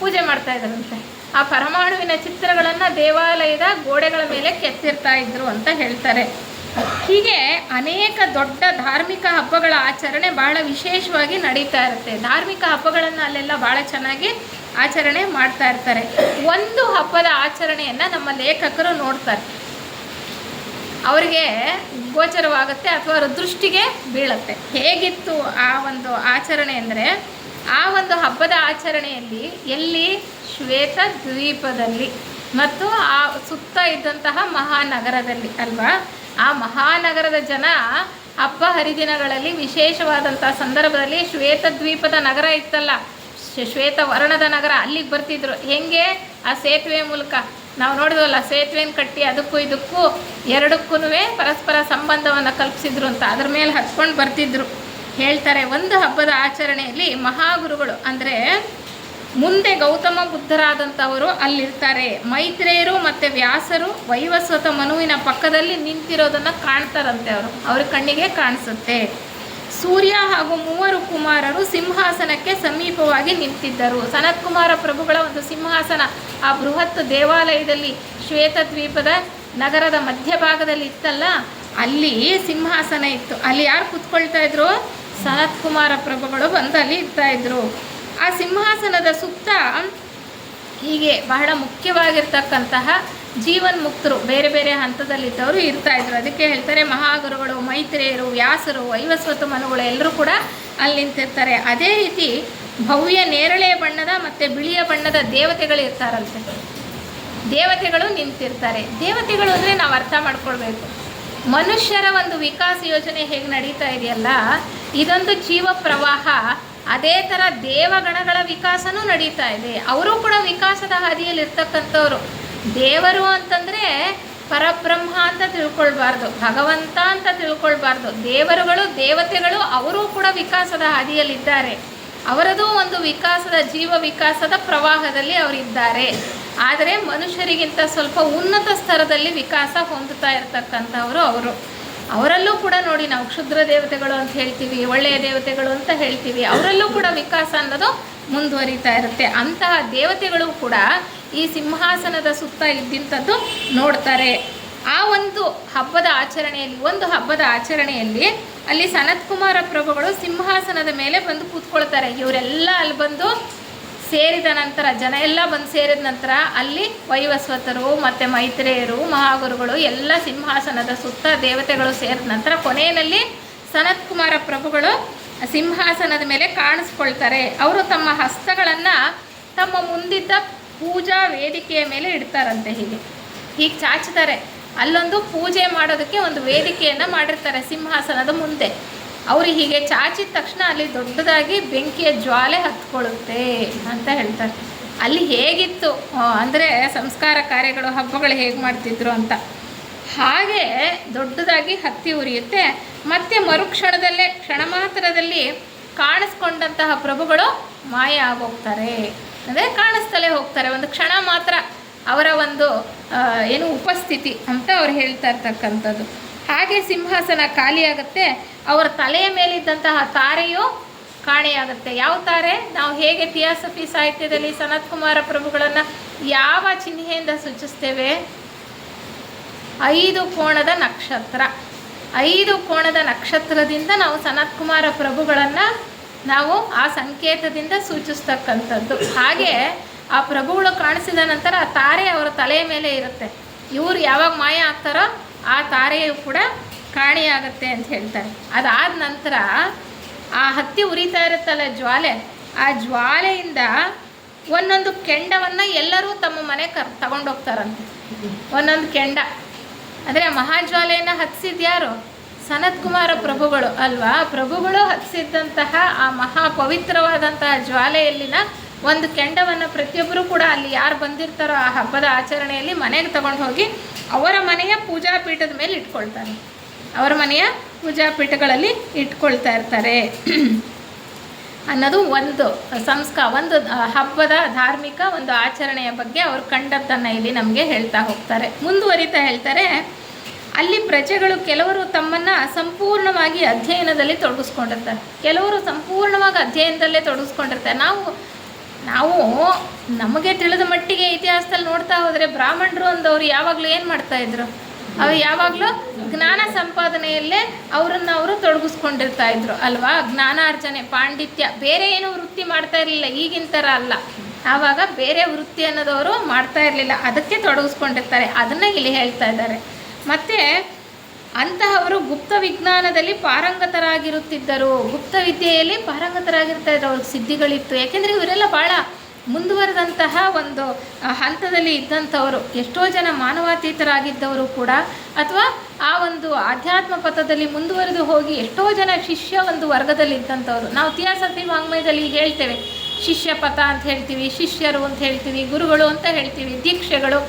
ಪೂಜೆ ಮಾಡ್ತಾ ಇದ್ರಂತೆ. ಆ ಪರಮಾಣುವಿನ ಚಿತ್ರಗಳನ್ನು ದೇವಾಲಯದ ಗೋಡೆಗಳ ಮೇಲೆ ಕೆತ್ತಿರ್ತಾ ಇದ್ರು ಅಂತ ಹೇಳ್ತಾರೆ. ಹೀಗೆ ಅನೇಕ ದೊಡ್ಡ ಧಾರ್ಮಿಕ ಹಬ್ಬಗಳ ಆಚರಣೆ ಬಹಳ ವಿಶೇಷವಾಗಿ ನಡೀತಾ ಇರುತ್ತೆ. ಧಾರ್ಮಿಕ ಹಬ್ಬಗಳನ್ನು ಅಲ್ಲೆಲ್ಲ ಭಾಳ ಚೆನ್ನಾಗಿ ಆಚರಣೆ ಮಾಡ್ತಾ ಇರ್ತಾರೆ. ಒಂದು ಹಬ್ಬದ ಆಚರಣೆಯನ್ನು ನಮ್ಮ ಲೇಖಕರು ನೋಡ್ತಾರೆ, ಅವರಿಗೆ ಗೋಚರವಾಗುತ್ತೆ ಅಥವಾ ಅವರ ದೃಷ್ಟಿಗೆ ಬೀಳುತ್ತೆ. ಹೇಗಿತ್ತು ಆ ಒಂದು ಆಚರಣೆ ಅಂದರೆ, ಆ ಒಂದು ಹಬ್ಬದ ಆಚರಣೆಯಲ್ಲಿ ಎಲ್ಲಿ ಶ್ವೇತ ದ್ವೀಪದಲ್ಲಿ ಮತ್ತು ಆ ಸುತ್ತ ಇದ್ದಂತಹ ಮಹಾನಗರದಲ್ಲಿ ಅಲ್ವಾ, ಆ ಮಹಾನಗರದ ಜನ ಹಬ್ಬ ಹರಿದಿನಗಳಲ್ಲಿ ವಿಶೇಷವಾದಂಥ ಸಂದರ್ಭದಲ್ಲಿ ಶ್ವೇತ ದ್ವೀಪದ ನಗರ ಇತ್ತಲ್ಲ, ಶ್ವೇತ ವರ್ಣದ ನಗರ, ಅಲ್ಲಿಗೆ ಬರ್ತಿದ್ರು. ಹೆಂಗೆ? ಆ ಸೇತುವೆ ಮೂಲಕ ನಾವು ನೋಡಿದ್ವಲ್ಲ, ಸೇತುವೆನ ಕಟ್ಟಿ ಅದಕ್ಕೂ ಇದಕ್ಕೂ ಎರಡಕ್ಕೂ ಪರಸ್ಪರ ಸಂಬಂಧವನ್ನು ಕಲ್ಪಿಸಿದ್ರು ಅಂತ, ಅದ್ರ ಮೇಲೆ ಹತ್ಕೊಂಡು ಬರ್ತಿದ್ರು. ಹೇಳ್ತಾರೆ, ಒಂದು ಹಬ್ಬದ ಆಚರಣೆಯಲ್ಲಿ ಮಹಾಗುರುಗಳು ಅಂದರೆ ಮುಂದೆ ಗೌತಮ ಬುದ್ಧರಾದಂಥವರು ಅಲ್ಲಿರ್ತಾರೆ. ಮೈತ್ರೇಯರು ಮತ್ತು ವ್ಯಾಸರು ವೈವಸ್ವತ ಮನುವಿನ ಪಕ್ಕದಲ್ಲಿ ನಿಂತಿರೋದನ್ನು ಕಾಣ್ತಾರಂತೆ. ಅವ್ರ ಕಣ್ಣಿಗೆ ಕಾಣಿಸುತ್ತೆ. ಸೂರ್ಯ ಹಾಗೂ 3 ಕುಮಾರರು ಸಿಂಹಾಸನಕ್ಕೆ ಸಮೀಪವಾಗಿ ನಿಂತಿದ್ದರು. ಸನತ್ ಕುಮಾರ ಪ್ರಭುಗಳ ಒಂದು ಸಿಂಹಾಸನ ಆ ಬೃಹತ್ ದೇವಾಲಯದಲ್ಲಿ ಶ್ವೇತ ದ್ವೀಪದ ನಗರದ ಮಧ್ಯಭಾಗದಲ್ಲಿ ಇತ್ತಲ್ಲ, ಅಲ್ಲಿ ಸಿಂಹಾಸನ ಇತ್ತು. ಅಲ್ಲಿ ಯಾರು ಕೂತ್ಕೊಳ್ತಾ ಇದ್ರು? ಸನತ್ ಕುಮಾರ ಪ್ರಭುಗಳು ಬಂದು ಅಲ್ಲಿ ಇರ್ತಾಯಿದ್ರು. ಆ ಸಿಂಹಾಸನದ ಸುತ್ತ ಹೀಗೆ ಬಹಳ ಮುಖ್ಯವಾಗಿರ್ತಕ್ಕಂತಹ ಜೀವನ್ಮುಕ್ತರು ಬೇರೆ ಬೇರೆ ಹಂತದಲ್ಲಿದ್ದವರು ಇರ್ತಾಯಿದ್ರು. ಅದಕ್ಕೆ ಹೇಳ್ತಾರೆ ಮಹಾಗುರುಗಳು, ಮೈತ್ರೇಯರು, ವ್ಯಾಸರು, ವೈವಸ್ವತ ಮನುಗಳು ಎಲ್ಲರೂ ಕೂಡ ಅಲ್ಲಿ ನಿಂತಿರ್ತಾರೆ. ಅದೇ ರೀತಿ ಭವ್ಯ ನೇರಳೆ ಬಣ್ಣದ ಮತ್ತು ಬಿಳಿಯ ಬಣ್ಣದ ದೇವತೆಗಳು ಇರ್ತಾರಂತೆ. ದೇವತೆಗಳು ನಿಂತಿರ್ತಾರೆ. ದೇವತೆಗಳು ಅಂದರೆ ನಾವು ಅರ್ಥ ಮಾಡ್ಕೊಳ್ಬೇಕು, ಮನುಷ್ಯರ ಒಂದು ವಿಕಾಸ ಯೋಜನೆ ಹೇಗೆ ನಡೀತಾ ಇದೆಯಲ್ಲ, ಇದೊಂದು ಜೀವ ಪ್ರವಾಹ. ಅದೇ ಥರ ದೇವಗಣಗಳ ವಿಕಾಸನೂ ನಡೀತಾ ಇದೆ. ಅವರು ಕೂಡ ವಿಕಾಸದ ಹಾದಿಯಲ್ಲಿ ಇರ್ತಕ್ಕಂಥವ್ರು. ದೇವರು ಅಂತಂದರೆ ಪರಬ್ರಹ್ಮ ಅಂತ ತಿಳ್ಕೊಳ್ಬಾರ್ದು, ಭಗವಂತ ಅಂತ ತಿಳ್ಕೊಳ್ಬಾರ್ದು. ದೇವರುಗಳು, ದೇವತೆಗಳು ಅವರೂ ಕೂಡ ವಿಕಾಸದ ಹಾದಿಯಲ್ಲಿದ್ದಾರೆ. ಅವರದು ಒಂದು ವಿಕಾಸದ ಜೀವ ವಿಕಾಸದ ಪ್ರವಾಹದಲ್ಲಿ ಅವರಿದ್ದಾರೆ. ಆದರೆ ಮನುಷ್ಯರಿಗಿಂತ ಸ್ವಲ್ಪ ಉನ್ನತ ಸ್ತರದಲ್ಲಿ ವಿಕಾಸ ಹೊಂದುತ್ತಾ ಇರತಕ್ಕಂಥವರು ಅವರಲ್ಲೂ ಕೂಡ ನೋಡಿ, ನಾವು ಕ್ಷುದ್ರ ದೇವತೆಗಳು ಅಂತ ಹೇಳ್ತೀವಿ, ಒಳ್ಳೆಯ ದೇವತೆಗಳು ಅಂತ ಹೇಳ್ತೀವಿ. ಅವರಲ್ಲೂ ಕೂಡ ವಿಕಾಸ ಅನ್ನೋದು ಮುಂದುವರಿತಾ ಇರುತ್ತೆ. ಅಂತಹ ದೇವತೆಗಳು ಕೂಡ ಈ ಸಿಂಹಾಸನದ ಸುತ್ತ ಇದ್ದಂಥದ್ದು ನೋಡ್ತಾರೆ. ಆ ಒಂದು ಹಬ್ಬದ ಆಚರಣೆಯಲ್ಲಿ ಅಲ್ಲಿ ಸನತ್ ಕುಮಾರ ಪ್ರಭುಗಳು ಸಿಂಹಾಸನದ ಮೇಲೆ ಬಂದು ಕೂತ್ಕೊಳ್ತಾರೆ. ಇವರೆಲ್ಲ ಅಲ್ಲಿ ಬಂದು ಸೇರಿದ ನಂತರ, ಜನ ಎಲ್ಲ ಬಂದು ಸೇರಿದ ನಂತರ ಅಲ್ಲಿ ವೈವಸ್ವತರು ಮತ್ತು ಮೈತ್ರೇಯರು, ಮಹಾಗುರುಗಳು ಎಲ್ಲ ಸಿಂಹಾಸನದ ಸುತ್ತ ದೇವತೆಗಳು ಸೇರಿದ ನಂತರ ಕೊನೆಯಲ್ಲಿ ಸನತ್ ಕುಮಾರ ಪ್ರಭುಗಳು ಸಿಂಹಾಸನದ ಮೇಲೆ ಕಾಣಿಸ್ಕೊಳ್ತಾರೆ. ಅವರು ತಮ್ಮ ಹಸ್ತಗಳನ್ನು ತಮ್ಮ ಮುಂದಿದ್ದ ಪೂಜಾ ವೇದಿಕೆಯ ಮೇಲೆ ಇಡ್ತಾರಂತೆ. ಹೀಗೆ ಚಾಚ್ತಾರೆ. ಅಲ್ಲೊಂದು ಪೂಜೆ ಮಾಡೋದಕ್ಕೆ ಒಂದು ವೇದಿಕೆಯನ್ನು ಮಾಡಿರ್ತಾರೆ ಸಿಂಹಾಸನದ ಮುಂದೆ. ಅವರು ಹೀಗೆ ಚಾಚಿದ ತಕ್ಷಣ ಅಲ್ಲಿ ದೊಡ್ಡದಾಗಿ ಬೆಂಕಿಯ ಜ್ವಾಲೆ ಹತ್ಕೊಳ್ಳುತ್ತೆ ಅಂತ ಹೇಳ್ತಾರೆ. ಅಲ್ಲಿ ಹೇಗಿತ್ತು ಅಂದರೆ ಸಂಸ್ಕಾರ ಕಾರ್ಯಗಳು, ಹಬ್ಬಗಳು ಹೇಗೆ ಮಾಡ್ತಿದ್ರು ಅಂತ, ಹಾಗೆ ದೊಡ್ಡದಾಗಿ ಹತ್ತಿ ಉರಿಯುತ್ತೆ. ಮತ್ತು ಮರುಕ್ಷಣದಲ್ಲೇ, ಕ್ಷಣ ಮಾತ್ರದಲ್ಲಿ ಕಾಣಿಸ್ಕೊಂಡಂತಹ ಪ್ರಭುಗಳು ಮಾಯ ಆಗೋಗ್ತಾರೆ. ಅಂದರೆ ಕಾಣಿಸ್ತಲೇ ಹೋಗ್ತಾರೆ. ಒಂದು ಕ್ಷಣ ಮಾತ್ರ ಅವರ ಒಂದು ಉಪಸ್ಥಿತಿ ಅಂತ ಅವ್ರು ಹೇಳ್ತಾ ಇರ್ತಕ್ಕಂಥದ್ದು. ಹಾಗೆ ಸಿಂಹಾಸನ ಖಾಲಿಯಾಗುತ್ತೆ. ಅವರ ತಲೆಯ ಮೇಲಿದ್ದಂತಹ ತಾರೆಯು ಕಾಣೆಯಾಗುತ್ತೆ. ಯಾವ ತಾರೆ? ನಾವು ಹೇಗೆ ಥಿಯಾಸಫಿ ಸಾಹಿತ್ಯದಲ್ಲಿ ಸನತ್ ಕುಮಾರ ಪ್ರಭುಗಳನ್ನು ಯಾವ ಚಿಹ್ನೆಯಿಂದ ಸೂಚಿಸ್ತೇವೆ? 5 ಕೋಣದ ನಕ್ಷತ್ರ. 5 ಕೋಣದ ನಕ್ಷತ್ರದಿಂದ ನಾವು ಸನತ್ ಕುಮಾರ ಪ್ರಭುಗಳನ್ನು ನಾವು ಆ ಸಂಕೇತದಿಂದ ಸೂಚಿಸ್ತಕ್ಕಂಥದ್ದು. ಹಾಗೆ ಆ ಪ್ರಭುಗಳು ಕಾಣಿಸಿದ ನಂತರ ಆ ತಾರೆ ಅವರ ತಲೆಯ ಮೇಲೆ ಇರುತ್ತೆ. ಇವರು ಯಾವಾಗ ಮಾಯ ಆಗ್ತಾರೋ ಆ ತಾರೆಯು ಕೂಡ ಕಾಣೆಯಾಗತ್ತೆ ಅಂತ ಹೇಳ್ತಾರೆ. ಅದಾದ ನಂತರ ಆ ಹತ್ತಿ ಉರಿತಾ ಇರುತ್ತಲ್ಲ ಜ್ವಾಲೆ, ಆ ಜ್ವಾಲೆಯಿಂದ ಒಂದೊಂದು ಕೆಂಡವನ್ನು ಎಲ್ಲರೂ ತಮ್ಮ ಮನೆ ತಗೊಂಡೋಗ್ತಾರಂತೆ. ಒಂದೊಂದು ಕೆಂಡ ಅಂದರೆ ಮಹಾಜ್ವಾಲೆಯನ್ನು ಹತ್ತಿಸಿದ್ದು ಯಾರು? ಸನತ್ ಕುಮಾರ ಪ್ರಭುಗಳು ಅಲ್ವಾ? ಪ್ರಭುಗಳು ಹತ್ತಿಸಿದ್ದಂತಹ ಆ ಮಹಾ ಪವಿತ್ರವಾದಂತಹ ಜ್ವಾಲೆಯಲ್ಲಿನ ಒಂದು ಕೆಂಡವನ್ನು ಪ್ರತಿಯೊಬ್ಬರೂ ಕೂಡ ಅಲ್ಲಿ ಯಾರು ಬಂದಿರ್ತಾರೋ ಆ ಹಬ್ಬದ ಆಚರಣೆಯಲ್ಲಿ ಮನೆಗೆ ತಗೊಂಡು ಹೋಗಿ ಅವರ ಮನೆಯ ಪೂಜಾ ಪೀಠದ ಮೇಲೆ ಇಟ್ಕೊಳ್ತಾರೆ. ಅವರ ಮನೆಯ ಪೂಜಾ ಪೀಠಗಳಲ್ಲಿ ಇಟ್ಕೊಳ್ತಾ ಇರ್ತಾರೆ ಅನ್ನೋದು ಒಂದು ಒಂದು ಹಬ್ಬದ ಧಾರ್ಮಿಕ ಒಂದು ಆಚರಣೆಯ ಬಗ್ಗೆ ಅವರು ಕಂಡದ್ದನ್ನು ಇಲ್ಲಿ ನಮಗೆ ಹೇಳ್ತಾ ಹೋಗ್ತಾರೆ. ಮುಂದುವರಿತಾ ಹೇಳ್ತಾರೆ, ಅಲ್ಲಿ ಪ್ರಜೆಗಳು ಕೆಲವರು ತಮ್ಮನ್ನು ಸಂಪೂರ್ಣವಾಗಿ ಅಧ್ಯಯನದಲ್ಲಿ ತೊಡಗಿಸ್ಕೊಂಡಿರ್ತಾರೆ, ಕೆಲವರು ಸಂಪೂರ್ಣವಾಗಿ ಅಧ್ಯಯನದಲ್ಲೇ ತೊಡಗಿಸ್ಕೊಂಡಿರ್ತಾರೆ. ನಾವು ನಮಗೆ ತಿಳಿದ ಮಟ್ಟಿಗೆ ಇತಿಹಾಸದಲ್ಲಿ ನೋಡ್ತಾ ಹೋದರೆ ಬ್ರಾಹ್ಮಣರು ಅಂದವರು ಯಾವಾಗಲೂ ಏನು ಮಾಡ್ತಾಯಿದ್ರು, ಅವರು ಯಾವಾಗಲೂ ಜ್ಞಾನ ಸಂಪಾದನೆಯಲ್ಲೇ ಅವರು ತೊಡಗಿಸ್ಕೊಂಡಿರ್ತಾ ಇದ್ರು ಅಲ್ವಾ. ಜ್ಞಾನಾರ್ಜನೆ, ಪಾಂಡಿತ್ಯ, ಬೇರೆ ಏನೂ ವೃತ್ತಿ ಮಾಡ್ತಾ ಇರಲಿಲ್ಲ, ಈಗಿನ ಥರ ಅಲ್ಲ. ಆವಾಗ ಬೇರೆ ವೃತ್ತಿ ಅನ್ನೋದವರು ಮಾಡ್ತಾ ಇರಲಿಲ್ಲ, ಅದಕ್ಕೆ ತೊಡಗಿಸ್ಕೊಂಡಿರ್ತಾರೆ. ಅದನ್ನು ಇಲ್ಲಿ ಹೇಳ್ತಾ ಇದ್ದಾರೆ. ಮತ್ತು ಅಂತಹವರು ಗುಪ್ತ ವಿಜ್ಞಾನದಲ್ಲಿ ಪಾರಂಗತರಾಗಿರುತ್ತಿದ್ದರು, ಗುಪ್ತ ವಿದ್ಯೆಯಲ್ಲಿ ಪಾರಂಗತರಾಗಿರ್ತಾ ಇದ್ರು, ಅವ್ರಿಗೆ ಸಿದ್ಧಿಗಳಿತ್ತು. ಯಾಕೆಂದರೆ ಇವರೆಲ್ಲ ಭಾಳ ಮುಂದುವರೆದಂತಹ ಒಂದು ಹಂತದಲ್ಲಿ ಇದ್ದಂಥವರು. ಎಷ್ಟೋ ಜನ ಮಾನವಾತೀತರಾಗಿದ್ದವರು ಕೂಡ, ಅಥವಾ ಆ ಒಂದು ಆಧ್ಯಾತ್ಮ ಪಥದಲ್ಲಿ ಮುಂದುವರೆದು ಹೋಗಿ ಎಷ್ಟೋ ಜನ ಶಿಷ್ಯ ಒಂದು ವರ್ಗದಲ್ಲಿ ಇದ್ದಂಥವ್ರು. ನಾವು ಥಿಯಾಸಫಿ ವಾಂಗ್ಮಯದಲ್ಲಿ ಹೇಳ್ತೇವೆ, ಶಿಷ್ಯ ಪಥ ಅಂತ ಹೇಳ್ತೀವಿ, ಶಿಷ್ಯರು ಅಂತ ಹೇಳ್ತೀವಿ, ಗುರುಗಳು ಅಂತ ಹೇಳ್ತೀವಿ, ದೀಕ್ಷೆಗಳು.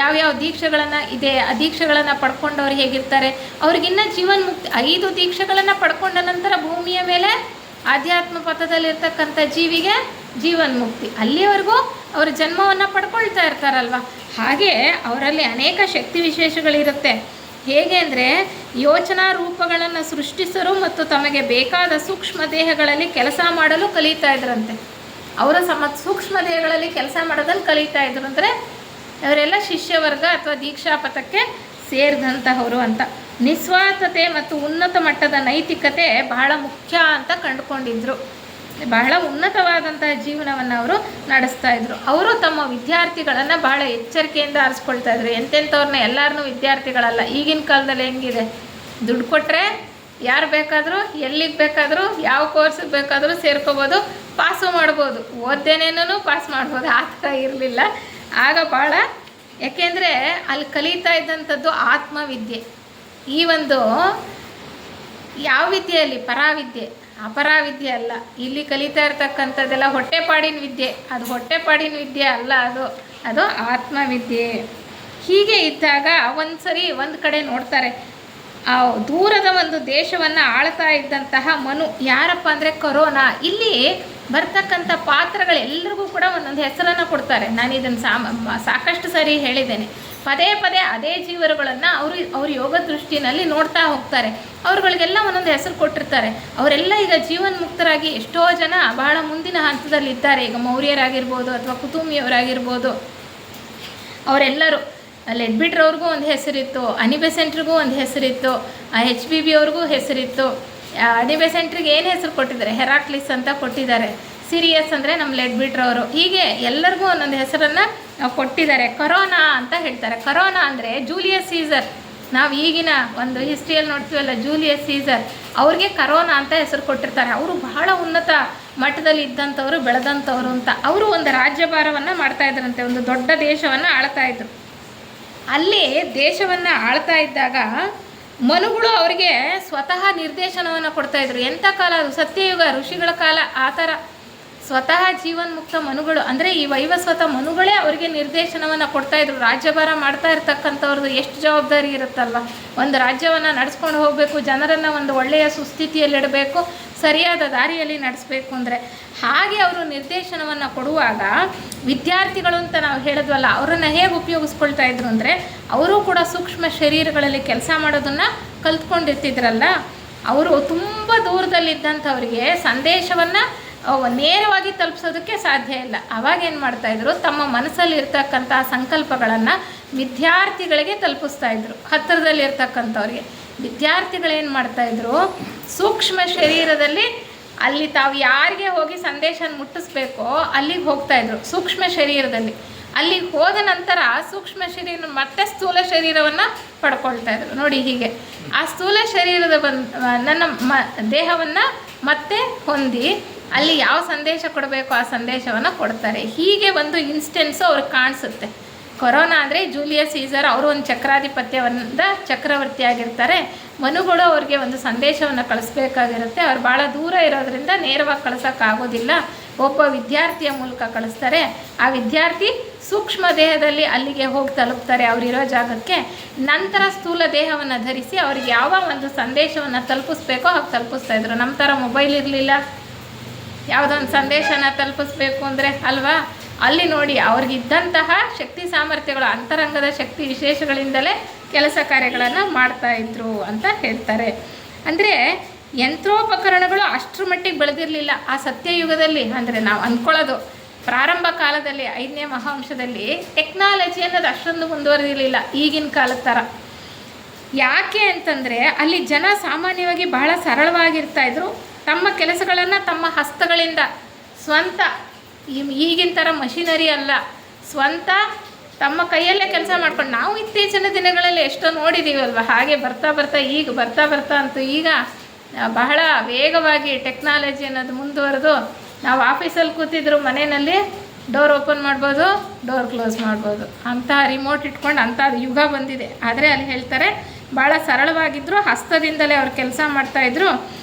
ಯಾವ್ಯಾವ ದೀಕ್ಷೆಗಳನ್ನು ಇದೆ, ಆ ದೀಕ್ಷೆಗಳನ್ನು ಪಡ್ಕೊಂಡವ್ರು ಹೇಗಿರ್ತಾರೆ, ಅವ್ರಿಗಿನ್ನ ಜೀವನ್ಮುಕ್ತಿ. 5 ದೀಕ್ಷೆಗಳನ್ನು ಪಡ್ಕೊಂಡ ನಂತರ ಭೂಮಿಯ ಮೇಲೆ ಆಧ್ಯಾತ್ಮ ಪಥದಲ್ಲಿರ್ತಕ್ಕಂಥ ಜೀವಿಗೆ ಜೀವನ್ಮುಕ್ತಿ. ಅಲ್ಲಿವರೆಗೂ ಅವರು ಜನ್ಮವನ್ನು ಪಡ್ಕೊಳ್ತಾ ಇರ್ತಾರಲ್ವ. ಹಾಗೆ ಅವರಲ್ಲಿ ಅನೇಕ ಶಕ್ತಿ ವಿಶೇಷಗಳಿರುತ್ತೆ. ಹೇಗೆ ಅಂದರೆ ಯೋಚನಾ ರೂಪಗಳನ್ನು ಸೃಷ್ಟಿಸಲು ಮತ್ತು ತಮಗೆ ಬೇಕಾದ ಸೂಕ್ಷ್ಮ ದೇಹಗಳಲ್ಲಿ ಕೆಲಸ ಮಾಡಲು ಕಲಿತಾ ಇದ್ರಂತೆ. ಅವರು ಸೂಕ್ಷ್ಮ ದೇಹಗಳಲ್ಲಿ ಕೆಲಸ ಮಾಡೋದನ್ನು ಕಲಿತಾ ಇದ್ರು. ಅಂದರೆ ಅವರೆಲ್ಲ ಶಿಷ್ಯವರ್ಗ ಅಥವಾ ದೀಕ್ಷಾಪಥಕ್ಕೆ ಸೇರಿದಂತಹವರು ಅಂತ. ನಿಸ್ವಾರ್ಥತೆ ಮತ್ತು ಉನ್ನತ ಮಟ್ಟದ ನೈತಿಕತೆ ಬಹಳ ಮುಖ್ಯ ಅಂತ ಕಂಡುಕೊಂಡಿದ್ರು. ಬಹಳ ಉನ್ನತವಾದಂತಹ ಜೀವನವನ್ನು ಅವರು ನಡೆಸ್ತಾ ಇದ್ರು. ಅವರು ತಮ್ಮ ವಿದ್ಯಾರ್ಥಿಗಳನ್ನು ಬಹಳ ಎಚ್ಚರಿಕೆಯಿಂದ ಆರಿಸ್ಕೊಳ್ತಾ ಇದ್ರು. ಎಂತೆಂಥವ್ರನ್ನ ಎಲ್ಲರನ್ನೂ ವಿದ್ಯಾರ್ಥಿಗಳಲ್ಲ. ಈಗಿನ ಕಾಲದಲ್ಲಿ ಹೆಂಗಿದೆ, ದುಡ್ಡು ಕೊಟ್ಟರೆ ಯಾರು ಬೇಕಾದರೂ ಎಲ್ಲಿಗೆ ಬೇಕಾದರೂ ಯಾವ ಕೋರ್ಸಿಗೆ ಬೇಕಾದರೂ ಸೇರ್ಕೋಬೋದು, ಪಾಸು ಮಾಡ್ಬೋದು, ಓದ್ದೇನೇನೂ ಪಾಸ್ ಮಾಡ್ಬೋದು. ಆ ಥರ ಇರಲಿಲ್ಲ ಆಗ ಭಾಳ. ಯಾಕೆಂದರೆ ಅಲ್ಲಿ ಕಲಿತಾ ಇದ್ದಂಥದ್ದು ಆತ್ಮವಿದ್ಯೆ. ಈ ಒಂದು ಯಾವ ವಿದ್ಯೆಯಲ್ಲಿ ಪರಾವಿದ್ಯೆ, ಅಪರಾವಿದ್ಯೆ ಅಲ್ಲ. ಇಲ್ಲಿ ಕಲಿತಾ ಇರ್ತಕ್ಕಂಥದ್ದೆಲ್ಲ ಹೊಟ್ಟೆಪಾಡಿನ ವಿದ್ಯೆ. ಅದು ಹೊಟ್ಟೆಪಾಡಿನ ವಿದ್ಯೆ ಅಲ್ಲ, ಅದು ಆತ್ಮವಿದ್ಯೆ. ಹೀಗೆ ಇದ್ದಾಗ ಒಂದು ಕಡೆ ನೋಡ್ತಾರೆ, ಆ ದೂರದ ಒಂದು ದೇಶವನ್ನು ಆಳ್ತಾ ಇದ್ದಂತಹ ಮನು ಯಾರಪ್ಪ ಅಂದರೆ ಕೊರೋನಾ. ಇಲ್ಲಿ ಬರ್ತಕ್ಕಂಥ ಪಾತ್ರಗಳೆಲ್ಲರಿಗೂ ಕೂಡ ಒಂದೊಂದು ಹೆಸರನ್ನು ಕೊಡ್ತಾರೆ. ನಾನು ಇದನ್ನು ಸಾಕಷ್ಟು ಸರಿ ಹೇಳಿದ್ದೇನೆ. ಪದೇ ಪದೇ ಅದೇ ಜೀವರುಗಳನ್ನು ಅವರು ಯೋಗ ದೃಷ್ಟಿನಲ್ಲಿ ನೋಡ್ತಾ ಹೋಗ್ತಾರೆ. ಅವ್ರುಗಳಿಗೆಲ್ಲ ಒಂದೊಂದು ಹೆಸರು ಕೊಟ್ಟಿರ್ತಾರೆ. ಅವರೆಲ್ಲ ಈಗ ಜೀವನ್ಮುಕ್ತರಾಗಿ ಎಷ್ಟೋ ಜನ ಬಹಳ ಮುಂದಿನ ಹಂತದಲ್ಲಿದ್ದಾರೆ. ಈಗ ಮೌರ್ಯರಾಗಿರ್ಬೋದು ಅಥವಾ ಕುತುಂಬಿಯವರಾಗಿರ್ಬೋದು, ಅವರೆಲ್ಲರೂ. ಲೆಡ್ಬಿಟ್ರವ್ರಿಗೂ ಒಂದು ಹೆಸರಿತ್ತು, ಅನಿಬೆಸೆಂಟ್ರಿಗೂ ಒಂದು ಹೆಸರಿತ್ತು, HBB ಅವ್ರಿಗೂ ಹೆಸರಿತ್ತು. ಅನಿಬೆಸೆಂಟ್ರಿಗೆ ಏನು ಹೆಸರು ಕೊಟ್ಟಿದ್ದಾರೆ, ಹೆರಾಕ್ಲಿಸ್ ಅಂತ ಕೊಟ್ಟಿದ್ದಾರೆ. ಸಿರಿಯಸ್ ಅಂದರೆ ನಮ್ಮ ಲೆಡ್ಬಿಟ್ರವರು. ಹೀಗೆ ಎಲ್ಲರಿಗೂ ಒಂದೊಂದು ಹೆಸರನ್ನು ಕೊಟ್ಟಿದ್ದಾರೆ. ಕರೋನಾ ಅಂತ ಹೇಳ್ತಾರೆ. ಕರೋನಾ ಅಂದರೆ ಜೂಲಿಯಸ್ ಸೀಸರ್. ನಾವು ಈಗಿನ ಒಂದು ಹಿಸ್ಟ್ರಿಯಲ್ಲಿ ನೋಡ್ತೀವಲ್ಲ, ಜೂಲಿಯಸ್ ಸೀಸರ್, ಅವ್ರಿಗೆ ಕರೋನಾ ಅಂತ ಹೆಸರು ಕೊಟ್ಟಿರ್ತಾರೆ. ಅವರು ಬಹಳ ಉನ್ನತ ಮಟ್ಟದಲ್ಲಿ ಇದ್ದಂಥವ್ರು, ಬೆಳೆದಂಥವ್ರು ಅಂತ. ಅವರು ಒಂದು ರಾಜ್ಯಭಾರವನ್ನು ಮಾಡ್ತಾಯಿದ್ರಂತೆ, ಒಂದು ದೊಡ್ಡ ದೇಶವನ್ನು ಆಳ್ತಾ ಇದ್ರು. ಅಲ್ಲಿ ದೇಶವನ್ನು ಆಳ್ತಾ ಇದ್ದಾಗ ಮನುಗಳು ಅವರಿಗೆ ಸ್ವತಃ ನಿರ್ದೇಶನವನ್ನು ಕೊಡ್ತಾಯಿದ್ರು. ಎಂಥ ಕಾಲ ಅದು, ಸತ್ಯಯುಗ, ಋಷಿಗಳ ಕಾಲ. ಆ ಥರ ಸ್ವತಃ ಜೀವನ್ಮುಕ್ತ ಮನುಗಳು ಅಂದರೆ ಈ ವೈವಸ್ವತ ಮನುಗಳೇ ಅವರಿಗೆ ನಿರ್ದೇಶನವನ್ನು ಕೊಡ್ತಾಯಿದ್ರು. ರಾಜ್ಯಭಾರ ಮಾಡ್ತಾ ಇರ್ತಕ್ಕಂಥವ್ರದ್ದು ಎಷ್ಟು ಜವಾಬ್ದಾರಿ ಇರುತ್ತಲ್ವ. ಒಂದು ರಾಜ್ಯವನ್ನು ನಡೆಸ್ಕೊಂಡು ಹೋಗಬೇಕು, ಜನರನ್ನು ಒಂದು ಒಳ್ಳೆಯ ಸುಸ್ಥಿತಿಯಲ್ಲಿಡಬೇಕು, ಸರಿಯಾದ ದಾರಿಯಲ್ಲಿ ನಡೆಸಬೇಕು ಅಂದರೆ. ಹಾಗೆ ಅವರು ನಿರ್ದೇಶನವನ್ನು ಕೊಡುವಾಗ ವಿದ್ಯಾರ್ಥಿಗಳು ಅಂತ ನಾವು ಹೇಳಿದ್ವಲ್ಲ, ಅವರನ್ನು ಹೇಗೆ ಉಪಯೋಗಿಸ್ಕೊಳ್ತಾ ಇದ್ರು ಅಂದರೆ, ಅವರು ಕೂಡ ಸೂಕ್ಷ್ಮ ಶರೀರಗಳಲ್ಲಿ ಕೆಲಸ ಮಾಡೋದನ್ನು ಕಲ್ತ್ಕೊಂಡಿರ್ತಿದ್ರಲ್ಲ. ಅವರು ತುಂಬ ದೂರದಲ್ಲಿದ್ದಂಥವ್ರಿಗೆ ಸಂದೇಶವನ್ನು ನೇರವಾಗಿ ತಲುಪಿಸೋದಕ್ಕೆ ಸಾಧ್ಯ ಇಲ್ಲ. ಅವಾಗೇನು ಮಾಡ್ತಾಯಿದ್ರು, ತಮ್ಮ ಮನಸ್ಸಲ್ಲಿ ಇರ್ತಕ್ಕಂಥ ಸಂಕಲ್ಪಗಳನ್ನು ವಿದ್ಯಾರ್ಥಿಗಳಿಗೆ ತಲುಪಿಸ್ತಾಯಿದ್ರು. ಹತ್ತಿರದಲ್ಲಿರ್ತಕ್ಕಂಥವ್ರಿಗೆ ವಿದ್ಯಾರ್ಥಿಗಳೇನು ಮಾಡ್ತಾಯಿದ್ರು, ಸೂಕ್ಷ್ಮ ಶರೀರದಲ್ಲಿ ಅಲ್ಲಿ ತಾವು ಯಾರಿಗೆ ಹೋಗಿ ಸಂದೇಶ ಮುಟ್ಟಿಸ್ಬೇಕೋ ಅಲ್ಲಿಗೆ ಹೋಗ್ತಾಯಿದ್ರು. ಸೂಕ್ಷ್ಮ ಶರೀರದಲ್ಲಿ ಅಲ್ಲಿಗೆ ಹೋದ ನಂತರ ಸೂಕ್ಷ್ಮ ಶರೀರ ಮತ್ತೆ ಸ್ಥೂಲ ಶರೀರವನ್ನು ಪಡ್ಕೊಳ್ತಾಯಿದ್ರು. ನೋಡಿ ಹೀಗೆ ಆ ಸ್ಥೂಲ ಶರೀರದ ನನ್ನ ದೇಹವನ್ನು ಮತ್ತೆ ಹೊಂದಿ ಅಲ್ಲಿ ಯಾವ ಸಂದೇಶ ಕೊಡಬೇಕು ಆ ಸಂದೇಶವನ್ನು ಕೊಡ್ತಾರೆ. ಹೀಗೆ ಒಂದು ಇನ್ಸ್ಟೆನ್ಸು ಅವ್ರಿಗೆ ಕಾಣಿಸುತ್ತೆ. ಕೊರೋನಾ ಅಂದರೆ ಜೂಲಿಯಸ್ ಸೀಸರ್, ಅವರು ಒಂದು ಚಕ್ರಾಧಿಪತ್ಯದಿಂದ ಚಕ್ರವರ್ತಿ ಆಗಿರ್ತಾರೆ. ಮನುಗಳು ಅವ್ರಿಗೆ ಒಂದು ಸಂದೇಶವನ್ನು ಕಳಿಸ್ಬೇಕಾಗಿರುತ್ತೆ. ಅವ್ರು ಭಾಳ ದೂರ ಇರೋದ್ರಿಂದ ನೇರವಾಗಿ ಕಳಿಸೋಕ್ಕಾಗೋದಿಲ್ಲ. ಒಬ್ಬ ವಿದ್ಯಾರ್ಥಿಯ ಮೂಲಕ ಕಳಿಸ್ತಾರೆ. ಆ ವಿದ್ಯಾರ್ಥಿ ಸೂಕ್ಷ್ಮ ದೇಹದಲ್ಲಿ ಅಲ್ಲಿಗೆ ಹೋಗಿ ತಲುಪ್ತಾರೆ, ಅವರಿರೋ ಜಾಗಕ್ಕೆ. ನಂತರ ಸ್ಥೂಲ ದೇಹವನ್ನು ಧರಿಸಿ ಅವ್ರಿಗೆ ಯಾವ ಒಂದು ಸಂದೇಶವನ್ನು ತಲುಪಿಸ್ಬೇಕೋ ಹಾಗೆ ತಲುಪಿಸ್ತಾಯಿದ್ರು. ನಮ್ಮ ಥರ ಮೊಬೈಲ್ ಇರಲಿಲ್ಲ, ಯಾವುದೊಂದು ಸಂದೇಶನ ತಲುಪಿಸ್ಬೇಕು ಅಂದರೆ ಅಲ್ವಾ. ಅಲ್ಲಿ ನೋಡಿ ಅವ್ರಿಗಿದ್ದಂತಹ ಶಕ್ತಿ ಸಾಮರ್ಥ್ಯಗಳು, ಅಂತರಂಗದ ಶಕ್ತಿ ವಿಶೇಷಗಳಿಂದಲೇ ಕೆಲಸ ಕಾರ್ಯಗಳನ್ನು ಮಾಡ್ತಾಯಿದ್ರು ಅಂತ ಹೇಳ್ತಾರೆ. ಅಂದರೆ ಯಂತ್ರೋಪಕರಣಗಳು ಅಷ್ಟರ ಮಟ್ಟಿಗೆ ಬೆಳೆದಿರಲಿಲ್ಲ ಆ ಸತ್ಯಯುಗದಲ್ಲಿ. ಅಂದರೆ ನಾವು ಅಂದ್ಕೊಳ್ಳೋದು ಪ್ರಾರಂಭ ಕಾಲದಲ್ಲಿ 5ನೇ ಮಹಾವಂಶದಲ್ಲಿ ಟೆಕ್ನಾಲಜಿ ಅನ್ನೋದು ಅಷ್ಟೊಂದು ಮುಂದುವರೆದಿರಲಿಲ್ಲ ಈಗಿನ ಕಾಲದ ಥರ. ಯಾಕೆ ಅಂತಂದರೆ ಅಲ್ಲಿ ಜನ ಸಾಮಾನ್ಯವಾಗಿ ಬಹಳ ಸರಳವಾಗಿರ್ತಾಯಿದ್ರು. ತಮ್ಮ ಕೆಲಸಗಳನ್ನು ತಮ್ಮ ಹಸ್ತಗಳಿಂದ ಸ್ವಂತ, ಈಗಿನ ಥರ ಮಷಿನರಿ ಅಲ್ಲ, ಸ್ವಂತ ತಮ್ಮ ಕೈಯಲ್ಲೇ ಕೆಲಸ ಮಾಡ್ಕೊಂಡು ನಾವು ಇತ್ತೀಚಿನ ದಿನಗಳಲ್ಲಿ ಎಷ್ಟೋ ನೋಡಿದ್ದೀವಲ್ವ. ಹಾಗೆ ಬರ್ತಾ ಬರ್ತಾ ಅಂತೂ ಈಗ ಬಹಳ ವೇಗವಾಗಿ ಟೆಕ್ನಾಲಜಿ ಅನ್ನೋದು ಮುಂದುವರೆದು ನಾವು ಆಫೀಸಲ್ಲಿ ಕೂತಿದ್ರು ಮನೆಯಲ್ಲಿ ಡೋರ್ ಓಪನ್ ಮಾಡ್ಬೋದು, ಡೋರ್ ಕ್ಲೋಸ್ ಮಾಡ್ಬೋದು, ಅಂಥ ರಿಮೋಟ್ ಇಟ್ಕೊಂಡು ಅಂಥ ಯುಗ ಬಂದಿದೆ. ಆದರೆ ಅಲ್ಲಿ ಹೇಳ್ತಾರೆ ಭಾಳ ಸರಳವಾಗಿದ್ದರು, ಹಸ್ತದಿಂದಲೇ ಅವ್ರು ಕೆಲಸ ಮಾಡ್ತಾಯಿದ್ರು.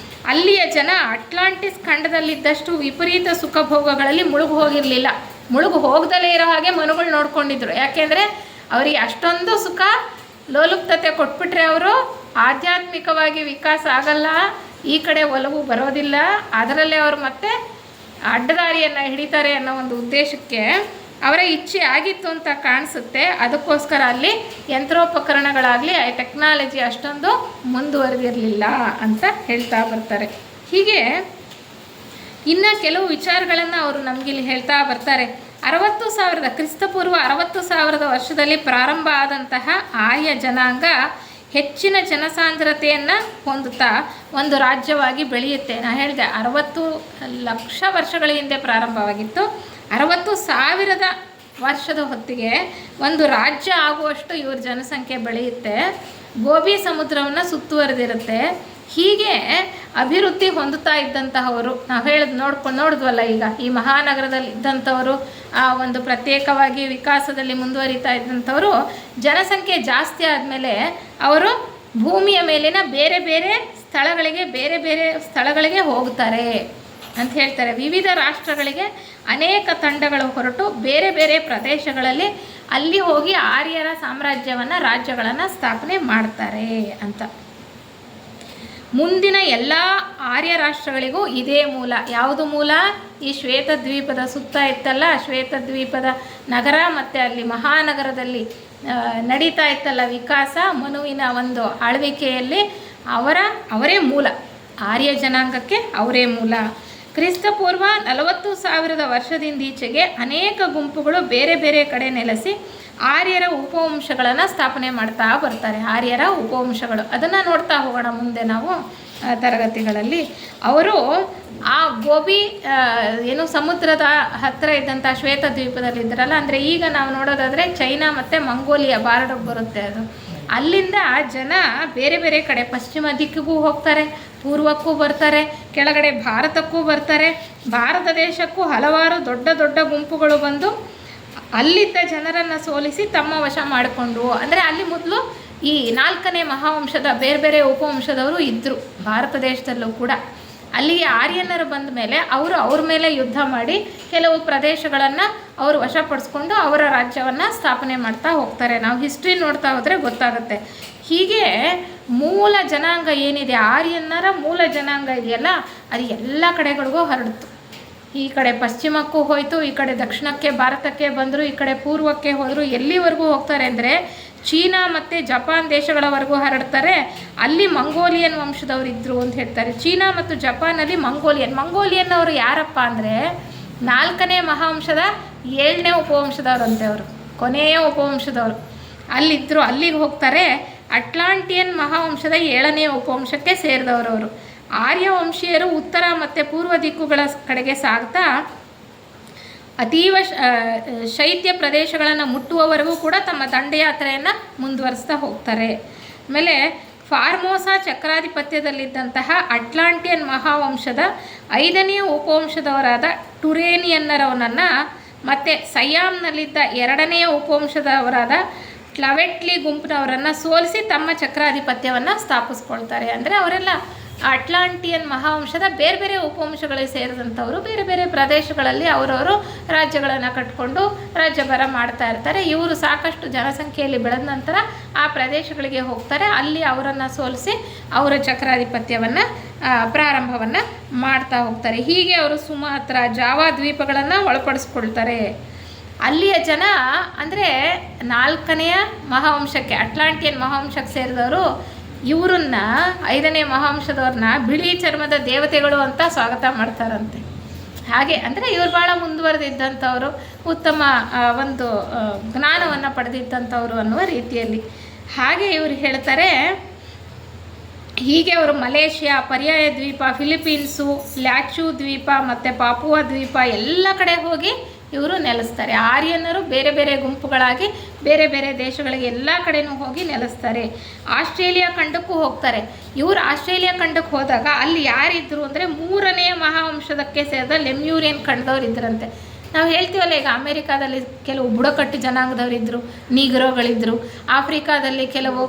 ಅಲ್ಲಿಯ ಜನ ಅಟ್ಲಾಂಟಿಸ್ ಖಂಡದಲ್ಲಿದ್ದಷ್ಟು ವಿಪರೀತ ಸುಖಭೋಗಗಳಲ್ಲಿ ಮುಳುಗು ಹೋಗಿರಲಿಲ್ಲ. ಮುಳುಗು ಹೋಗದಲ್ಲೇ ಇರೋ ಹಾಗೆ ಮನುಗಳು ನೋಡ್ಕೊಂಡಿದ್ರು. ಯಾಕೆಂದರೆ ಅವರಿಗೆ ಅಷ್ಟೊಂದು ಸುಖ ಲೋಲುಪ್ತತೆ ಕೊಟ್ಬಿಟ್ರೆ ಅವರು ಆಧ್ಯಾತ್ಮಿಕವಾಗಿ ವಿಕಾಸ ಆಗಲ್ಲ, ಈ ಕಡೆ ಒಲವು ಬರೋದಿಲ್ಲ, ಅದರಲ್ಲೇ ಅವರು ಮತ್ತೆ ಅಡ್ಡದಾರಿಯನ್ನು ಹಿಡಿತಾರೆ ಅನ್ನೋ ಒಂದು ಉದ್ದೇಶಕ್ಕೆ ಅವರ ಇಚ್ಛೆ ಆಗಿತ್ತು ಅಂತ ಕಾಣಿಸುತ್ತೆ. ಅದಕ್ಕೋಸ್ಕರ ಅಲ್ಲಿ ಯಂತ್ರೋಪಕರಣಗಳಾಗಲಿ ಟೆಕ್ನಾಲಜಿ ಅಷ್ಟೊಂದು ಮುಂದುವರೆದಿರಲಿಲ್ಲ ಅಂತ ಹೇಳ್ತಾ ಬರ್ತಾರೆ. ಹೀಗೆ ಇನ್ನು ಕೆಲವು ವಿಚಾರಗಳನ್ನು ಅವರು ನಮಗಿಲ್ಲಿ ಹೇಳ್ತಾ ಬರ್ತಾರೆ. 60,000 ಕ್ರಿಸ್ತಪೂರ್ವ 60,000 ವರ್ಷದಲ್ಲಿ ಪ್ರಾರಂಭ ಆದಂತಹ ಆರ್ಯ ಜನಾಂಗ ಹೆಚ್ಚಿನ ಜನಸಾಂದ್ರತೆಯನ್ನು ಹೊಂದುತ್ತಾ ಒಂದು ರಾಜ್ಯವಾಗಿ ಬೆಳೆಯುತ್ತೆ. ನಾನು ಹೇಳಿದೆ 60 ಲಕ್ಷ ವರ್ಷಗಳ ಹಿಂದೆ ಪ್ರಾರಂಭವಾಗಿತ್ತು. 60,000 ವರ್ಷದ ಹೊತ್ತಿಗೆ ಒಂದು ರಾಜ್ಯ ಆಗುವಷ್ಟು ಇವ್ರ ಜನಸಂಖ್ಯೆ ಬೆಳೆಯುತ್ತೆ. ಗೋಬಿ ಸಮುದ್ರವನ್ನು ಸುತ್ತುವರೆದಿರುತ್ತೆ. ಹೀಗೆ ಅಭಿವೃದ್ಧಿ ಹೊಂದುತ್ತಾ ಇದ್ದಂತಹವರು, ನಾವು ನೋಡಿದ್ವಲ್ಲ ಈಗ ಈ ಮಹಾನಗರದಲ್ಲಿ ಇದ್ದಂಥವರು, ಆ ಒಂದು ಪ್ರತ್ಯೇಕವಾಗಿ ವಿಕಾಸದಲ್ಲಿ ಮುಂದುವರಿತಾ ಇದ್ದಂಥವರು ಜನಸಂಖ್ಯೆ ಜಾಸ್ತಿ ಆದಮೇಲೆ ಅವರು ಭೂಮಿಯ ಮೇಲಿನ ಬೇರೆ ಬೇರೆ ಸ್ಥಳಗಳಿಗೆ ಹೋಗ್ತಾರೆ ಅಂತ ಹೇಳ್ತಾರೆ. ವಿವಿಧ ರಾಷ್ಟ್ರಗಳಿಗೆ ಅನೇಕ ತಂಡಗಳು ಹೊರಟು ಬೇರೆ ಬೇರೆ ಪ್ರದೇಶಗಳಲ್ಲಿ ಅಲ್ಲಿ ಹೋಗಿ ಆರ್ಯರ ಸಾಮ್ರಾಜ್ಯವನ್ನು, ರಾಜ್ಯಗಳನ್ನು ಸ್ಥಾಪನೆ ಮಾಡ್ತಾರೆ ಅಂತ. ಮುಂದಿನ ಎಲ್ಲ ಆರ್ಯ ರಾಷ್ಟ್ರಗಳಿಗೂ ಇದೇ ಮೂಲ. ಯಾವುದು ಮೂಲ? ಈ ಶ್ವೇತದ್ವೀಪದ ಸುತ್ತ ಇತ್ತಲ್ಲ, ಶ್ವೇತದ್ವೀಪದ ನಗರ ಮತ್ತು ಅಲ್ಲಿ ಮಹಾನಗರದಲ್ಲಿ ನಡೀತಾ ಇತ್ತಲ್ಲ ವಿಕಾಸ, ಮನುವಿನ ಒಂದು ಆಳ್ವಿಕೆಯಲ್ಲಿ ಅವರೇ ಮೂಲ. ಆರ್ಯ ಜನಾಂಗಕ್ಕೆ ಅವರೇ ಮೂಲ. ಕ್ರಿಸ್ತಪೂರ್ವ 40,000 ವರ್ಷದಿಂದೀಚೆಗೆ ಅನೇಕ ಗುಂಪುಗಳು ಬೇರೆ ಬೇರೆ ಕಡೆ ನೆಲೆಸಿ ಆರ್ಯರ ಉಪವಂಶಗಳನ್ನು ಸ್ಥಾಪನೆ ಮಾಡ್ತಾ ಬರ್ತಾರೆ. ಆರ್ಯರ ಉಪವಂಶಗಳು ಅದನ್ನು ನೋಡ್ತಾ ಹೋಗೋಣ ಮುಂದೆ ನಾವು ತರಗತಿಗಳಲ್ಲಿ. ಅವರು ಆ ಗೋಬಿ ಸಮುದ್ರದ ಹತ್ತಿರ ಇದ್ದಂಥ ಶ್ವೇತದ್ವೀಪದಲ್ಲಿದ್ದರಲ್ಲ, ಅಂದರೆ ಈಗ ನಾವು ನೋಡೋದಾದರೆ ಚೈನಾ ಮತ್ತು ಮಂಗೋಲಿಯಾ ಬಾರ್ಡರ್ಗೆ ಬರುತ್ತೆ ಅದು. ಅಲ್ಲಿಂದ ಜನ ಬೇರೆ ಬೇರೆ ಕಡೆ ಪಶ್ಚಿಮ ದಿಕ್ಕಿಗೂ ಹೋಗ್ತಾರೆ, ಪೂರ್ವಕ್ಕೂ ಬರ್ತಾರೆ, ಕೆಳಗಡೆ ಭಾರತಕ್ಕೂ ಬರ್ತಾರೆ. ಭಾರತ ದೇಶಕ್ಕೂ ಹಲವಾರು ದೊಡ್ಡ ದೊಡ್ಡ ಗುಂಪುಗಳು ಬಂದು ಅಲ್ಲಿದ್ದ ಜನರನ್ನು ಸೋಲಿಸಿ ತಮ್ಮ ವಶ ಮಾಡಿಕೊಂಡು, ಅಂದರೆ ಅಲ್ಲಿ ಮೊದಲು ಈ 4ನೇ ಮಹಾವಂಶದ ಬೇರೆ ಬೇರೆ ಉಪವಂಶದವರು ಇದ್ದರು ಭಾರತ ದೇಶದಲ್ಲೂ ಕೂಡ. ಅಲ್ಲಿಗೆ ಆರ್ಯನರು ಬಂದ ಮೇಲೆ ಅವ್ರ ಮೇಲೆ ಯುದ್ಧ ಮಾಡಿ ಕೆಲವು ಪ್ರದೇಶಗಳನ್ನು ಅವರು ವಶಪಡಿಸ್ಕೊಂಡು ಅವರ ರಾಜ್ಯವನ್ನು ಸ್ಥಾಪನೆ ಮಾಡ್ತಾ ಹೋಗ್ತಾರೆ. ನಾವು ಹಿಸ್ಟ್ರಿ ನೋಡ್ತಾ ಹೋದರೆ ಗೊತ್ತಾಗುತ್ತೆ. ಹೀಗೆ ಮೂಲ ಜನಾಂಗ ಏನಿದೆ, ಆರ್ಯನರ ಮೂಲ ಜನಾಂಗ ಇದೆಯಲ್ಲ, ಅದು ಎಲ್ಲ ಕಡೆಗಳಿಗೂ ಹರಡಿತು. ಈ ಕಡೆ ಪಶ್ಚಿಮಕ್ಕೂ ಹೋಯಿತು, ಈ ಕಡೆ ದಕ್ಷಿಣಕ್ಕೆ ಭಾರತಕ್ಕೆ ಬಂದರು, ಈ ಕಡೆ ಪೂರ್ವಕ್ಕೆ ಹೋದರು. ಎಲ್ಲಿವರೆಗೂ ಹೋಗ್ತಾರೆ ಅಂದರೆ ಚೀನಾ ಮತ್ತು ಜಪಾನ್ ದೇಶಗಳವರೆಗೂ ಹರಡ್ತಾರೆ. ಅಲ್ಲಿ ಮಂಗೋಲಿಯನ್ ವಂಶದವರು ಇದ್ದರು ಅಂತ ಹೇಳ್ತಾರೆ. ಚೀನಾ ಮತ್ತು ಜಪಾನಲ್ಲಿ ಮಂಗೋಲಿಯನ್ ಅವರು ಯಾರಪ್ಪ ಅಂದರೆ 4ನೇ ಮಹಾವಂಶದ 7ನೇ ಉಪವಂಶದವರಂತೆ. ಅವರು ಕೊನೆಯ ಉಪವಂಶದವರು ಅಲ್ಲಿದ್ದರು. ಅಲ್ಲಿಗೆ ಹೋಗ್ತಾರೆ. ಅಟ್ಲಾಂಟಿಯನ್ ಮಹಾವಂಶದ 7ನೇ ಉಪವಂಶಕ್ಕೆ ಸೇರಿದವರು. ಆರ್ಯವಂಶೀಯರು ಉತ್ತರ ಮತ್ತು ಪೂರ್ವ ದಿಕ್ಕುಗಳ ಕಡೆಗೆ ಸಾಗ್ತಾ ಅತೀವ ಶೈತ್ಯ ಪ್ರದೇಶಗಳನ್ನು ಮುಟ್ಟುವವರೆಗೂ ಕೂಡ ತಮ್ಮ ದಂಡಯಾತ್ರೆಯನ್ನು ಮುಂದುವರಿಸ್ತಾ ಹೋಗ್ತಾರೆ. ಆಮೇಲೆ ಫಾರ್ಮೋಸಾ ಚಕ್ರಾಧಿಪತ್ಯದಲ್ಲಿದ್ದಂತಹ ಅಟ್ಲಾಂಟಿಯನ್ ಮಹಾವಂಶದ 5ನೇ ಉಪವಂಶದವರಾದ ಟುರೇನಿಯನ್ನರವನನ್ನು ಮತ್ತು ಸಯಾಮ್ನಲ್ಲಿದ್ದ 2ನೇ ಉಪವಂಶದವರಾದ ಟ್ಲವೆಟ್ಲಿ ಗುಂಪಿನವರನ್ನು ಸೋಲಿಸಿ ತಮ್ಮ ಚಕ್ರಾಧಿಪತ್ಯವನ್ನು ಸ್ಥಾಪಿಸ್ಕೊಳ್ತಾರೆ. ಅಂದರೆ ಅವರೆಲ್ಲ ಅಟ್ಲಾಂಟಿಯನ್ ಮಹಾವಂಶದ ಬೇರೆ ಬೇರೆ ಉಪವಂಶಗಳಿಗೆ ಸೇರಿದಂಥವರು ಬೇರೆ ಬೇರೆ ಪ್ರದೇಶಗಳಲ್ಲಿ ಅವರವರು ರಾಜ್ಯಗಳನ್ನು ಕಟ್ಟಿಕೊಂಡು ರಾಜ್ಯಭಾರ ಮಾಡ್ತಾ ಇರ್ತಾರೆ. ಇವರು ಸಾಕಷ್ಟು ಜನಸಂಖ್ಯೆಯಲ್ಲಿ ಬೆಳೆದ ನಂತರ ಆ ಪ್ರದೇಶಗಳಿಗೆ ಹೋಗ್ತಾರೆ. ಅಲ್ಲಿ ಅವರನ್ನು ಸೋಲಿಸಿ ಅವರ ಚಕ್ರಾಧಿಪತ್ಯವನ್ನು ಪ್ರಾರಂಭವನ್ನು ಮಾಡ್ತಾ ಹೋಗ್ತಾರೆ. ಹೀಗೆ ಅವರು ಸುಮಾತ್ರ ಜಾವಾ ದ್ವೀಪಗಳನ್ನು ಒಳಪಡಿಸ್ಕೊಳ್ತಾರೆ. ಅಲ್ಲಿಯ ಜನ ಅಂದರೆ 4ನೇ ಮಹಾವಂಶಕ್ಕೆ, ಅಟ್ಲಾಂಟಿಯನ್ ಮಹಾವಂಶಕ್ಕೆ ಸೇರಿದವರು ಇವರನ್ನ 5ನೇ ಮಹಾವಂಶದವ್ರನ್ನ ಬಿಳಿ ಚರ್ಮದ ದೇವತೆಗಳು ಅಂತ ಸ್ವಾಗತ ಮಾಡ್ತಾರಂತೆ. ಹಾಗೆ ಅಂದರೆ ಇವರು ಭಾಳ ಮುಂದುವರೆದಿದ್ದಂಥವರು, ಉತ್ತಮ ಒಂದು ಜ್ಞಾನವನ್ನು ಪಡೆದಿದ್ದಂಥವ್ರು ಅನ್ನುವ ರೀತಿಯಲ್ಲಿ. ಹಾಗೆ ಇವರು ಹೇಳ್ತಾರೆ, ಹೀಗೆ ಅವರು ಮಲೇಷ್ಯಾ, ಪರ್ಯಾಯ ದ್ವೀಪ, ಫಿಲಿಪೀನ್ಸು, ಲ್ಯಾಚು ದ್ವೀಪ ಮತ್ತು ಪಾಪುವಾ ದ್ವೀಪ ಎಲ್ಲ ಕಡೆ ಹೋಗಿ ಇವರು ನೆಲೆಸ್ತಾರೆ. ಆರ್ಯನರು ಬೇರೆ ಬೇರೆ ಗುಂಪುಗಳಾಗಿ ಬೇರೆ ಬೇರೆ ದೇಶಗಳಿಗೆ ಎಲ್ಲ ಕಡೆನೂ ಹೋಗಿ ನೆಲೆಸ್ತಾರೆ. ಆಸ್ಟ್ರೇಲಿಯಾ ಖಂಡಕ್ಕೂ ಹೋಗ್ತಾರೆ. ಇವರು ಆಸ್ಟ್ರೇಲಿಯಾ ಖಂಡಕ್ಕೆ ಹೋದಾಗ ಅಲ್ಲಿ ಯಾರಿದ್ರು ಅಂದರೆ 3ನೇ ಮಹಾವಂಶದಕ್ಕೆ ಸೇರಿದ ಲೆಮ್ಯೂರಿಯನ್ ಖಂಡದವ್ರು ಇದ್ರಂತೆ. ನಾವು ಹೇಳ್ತೀವಲ್ಲ, ಈಗ ಅಮೇರಿಕಾದಲ್ಲಿ ಕೆಲವು ಬುಡಕಟ್ಟು ಜನಾಂಗದವರಿದ್ದರು, ನೀಗ್ರೋಗಳಿದ್ದರು. ಆಫ್ರಿಕಾದಲ್ಲಿ ಕೆಲವು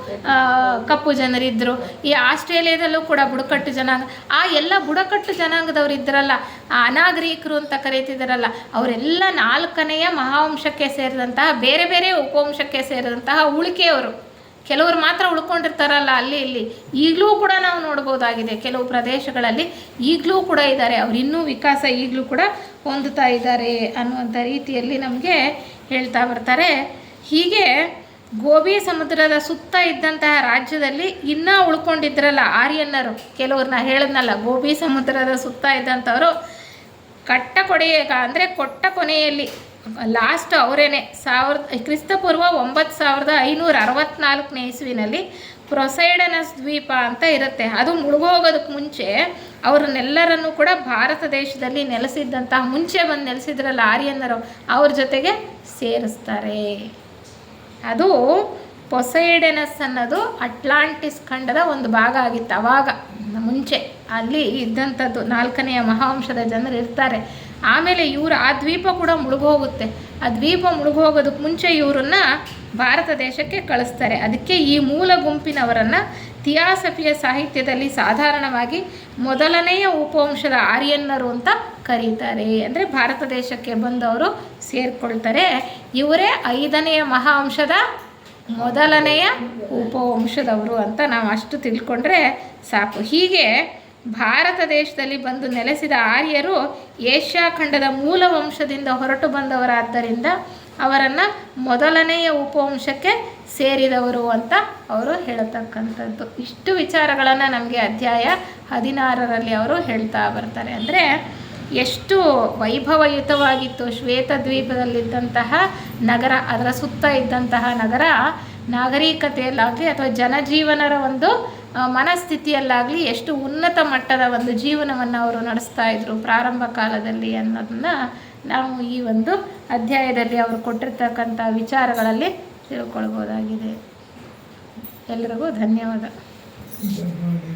ಕಪ್ಪು ಜನರಿದ್ದರು. ಈ ಆಸ್ಟ್ರೇಲಿಯಾದಲ್ಲೂ ಕೂಡ ಬುಡಕಟ್ಟು ಜನಾಂಗ, ಆ ಎಲ್ಲ ಬುಡಕಟ್ಟು ಜನಾಂಗದವರು ಇದ್ದರಲ್ಲ, ಅನಾಗರಿಕರು ಅಂತ ಕರೀತಿದ್ದಾರಲ್ಲ, ಅವರೆಲ್ಲ 4ನೇ ಮಹಾವಂಶಕ್ಕೆ ಸೇರಿದಂತಹ ಬೇರೆ ಬೇರೆ ಉಪವಂಶಕ್ಕೆ ಸೇರಿದಂತಹ ಉಳಿಕೆಯವರು. ಕೆಲವರು ಮಾತ್ರ ಉಳ್ಕೊಂಡಿರ್ತಾರಲ್ಲ ಅಲ್ಲಿ ಇಲ್ಲಿ, ಈಗಲೂ ಕೂಡ ನಾವು ನೋಡ್ಬೋದಾಗಿದೆ. ಕೆಲವು ಪ್ರದೇಶಗಳಲ್ಲಿ ಈಗಲೂ ಕೂಡ ಇದ್ದಾರೆ, ಅವ್ರು ಇನ್ನೂ ವಿಕಾಸ ಈಗಲೂ ಕೂಡ ಹೊಂದುತ್ತಾ ಇದ್ದಾರೆ ಅನ್ನುವಂಥ ರೀತಿಯಲ್ಲಿ ನಮಗೆ ಹೇಳ್ತಾ ಬರ್ತಾರೆ. ಹೀಗೆ ಗೋಬಿ ಸಮುದ್ರದ ಸುತ್ತ ಇದ್ದಂತಹ ರಾಜ್ಯದಲ್ಲಿ ಇನ್ನೂ ಉಳ್ಕೊಂಡಿದ್ರಲ್ಲ ಆರ್ಯನ್ನರು, ಕೆಲವ್ರನ್ನ ಹೇಳಿದ್ನಲ್ಲ, ಗೋಬಿ ಸಮುದ್ರದ ಸುತ್ತ ಇದ್ದಂಥವರು ಕೊಟ್ಟ ಕೊನೆಯಲ್ಲಿ ಲಾಸ್ಟ್ ಅವರೇನೆ ಕ್ರಿಸ್ತಪೂರ್ವ 9564ನೇ ಇಸ್ವಿನಲ್ಲಿ ಪ್ರೊಸೈಡನಸ್ ದ್ವೀಪ ಅಂತ ಇರುತ್ತೆ. ಅದು ಮುಳುಗೋಗೋದಕ್ಕೆ ಮುಂಚೆ ಅವ್ರನ್ನೆಲ್ಲರನ್ನೂ ಕೂಡ ಭಾರತ ದೇಶದಲ್ಲಿ ನೆಲೆಸಿದ್ದಂತಹ, ಮುಂಚೆ ಬಂದು ನೆಲೆಸಿದ್ರಲ್ಲ ಆರ್ಯನ್ನರು, ಅವ್ರ ಜೊತೆಗೆ ಸೇರಿಸ್ತಾರೆ. ಅದು ಪೊಸೈಡನಸ್ ಅನ್ನೋದು ಅಟ್ಲಾಂಟಿಸ್ ಖಂಡದ ಒಂದು ಭಾಗ ಆಗಿತ್ತು. ಆವಾಗ ಮುಂಚೆ ಅಲ್ಲಿ ಇದ್ದಂಥದ್ದು 4ನೇ ಮಹಾವಂಶದ ಜನರು ಇರ್ತಾರೆ. ಆಮೇಲೆ ಇವರು ಆ ದ್ವೀಪ ಕೂಡ ಮುಳುಗೋಗುತ್ತೆ. ಆ ದ್ವೀಪ ಮುಳುಗೋಗೋದಕ್ಕೆ ಮುಂಚೆ ಇವರನ್ನ ಭಾರತ ದೇಶಕ್ಕೆ ಕಳಿಸ್ತಾರೆ. ಅದಕ್ಕೆ ಈ ಮೂಲ ಗುಂಪಿನವರನ್ನು ಥಿಯಾಸಫಿಯ ಸಾಹಿತ್ಯದಲ್ಲಿ ಸಾಧಾರಣವಾಗಿ 1ನೇ ಉಪವಂಶದ ಆರ್ಯನ್ನರು ಅಂತ ಕರೀತಾರೆ. ಅಂದರೆ ಭಾರತ ದೇಶಕ್ಕೆ ಬಂದವರು ಸೇರಿಕೊಳ್ತಾರೆ. ಇವರೇ 5ನೇ ಮಹಾವಂಶದ 1ನೇ ಉಪವಂಶದವರು ಅಂತ ನಾವು ಅಷ್ಟು ತಿಳ್ಕೊಂಡ್ರೆ ಸಾಕು. ಹೀಗೆ ಭಾರತ ದೇಶದಲ್ಲಿ ಬಂದು ನೆಲೆಸಿದ ಆರ್ಯರು ಏಷ್ಯಾ ಖಂಡದ ಮೂಲ ವಂಶದಿಂದ ಹೊರಟು ಬಂದವರಾದ್ದರಿಂದ ಅವರನ್ನು 1ನೇ ಉಪವಂಶಕ್ಕೆ ಸೇರಿದವರು ಅಂತ ಅವರು ಹೇಳತಕ್ಕಂಥದ್ದು. ಇಷ್ಟು ವಿಚಾರಗಳನ್ನು ನಮಗೆ ಅಧ್ಯಾಯ 16ರಲ್ಲಿ ಅವರು ಹೇಳ್ತಾ ಬರ್ತಾರೆ. ಅಂದರೆ ಎಷ್ಟು ವೈಭವಯುತವಾಗಿತ್ತು ಶ್ವೇತದ್ವೀಪದಲ್ಲಿದ್ದಂತಹ ನಗರ, ಅದರ ಸುತ್ತ ಇದ್ದಂತಹ ನಗರ ನಾಗರಿಕತೆಯಲ್ಲಾಗಲಿ ಅಥವಾ ಜನಜೀವನರ ಒಂದು ಮನಸ್ಥಿತಿಯಲ್ಲಾಗಲಿ ಎಷ್ಟು ಉನ್ನತ ಮಟ್ಟದ ಒಂದು ಜೀವನವನ್ನು ಅವರು ನಡೆಸ್ತಾ ಇದ್ರು ಪ್ರಾರಂಭ ಕಾಲದಲ್ಲಿ ಅನ್ನೋದನ್ನು ನಾವು ಈ ಒಂದು ಅಧ್ಯಾಯದಲ್ಲಿ ಅವರು ಕೊಟ್ಟಿರ್ತಕ್ಕಂಥ ವಿಚಾರಗಳಲ್ಲಿ ತಿಳ್ಕೊಳ್ಬೋದಾಗಿದೆ. ಎಲ್ರಿಗೂ ಧನ್ಯವಾದ.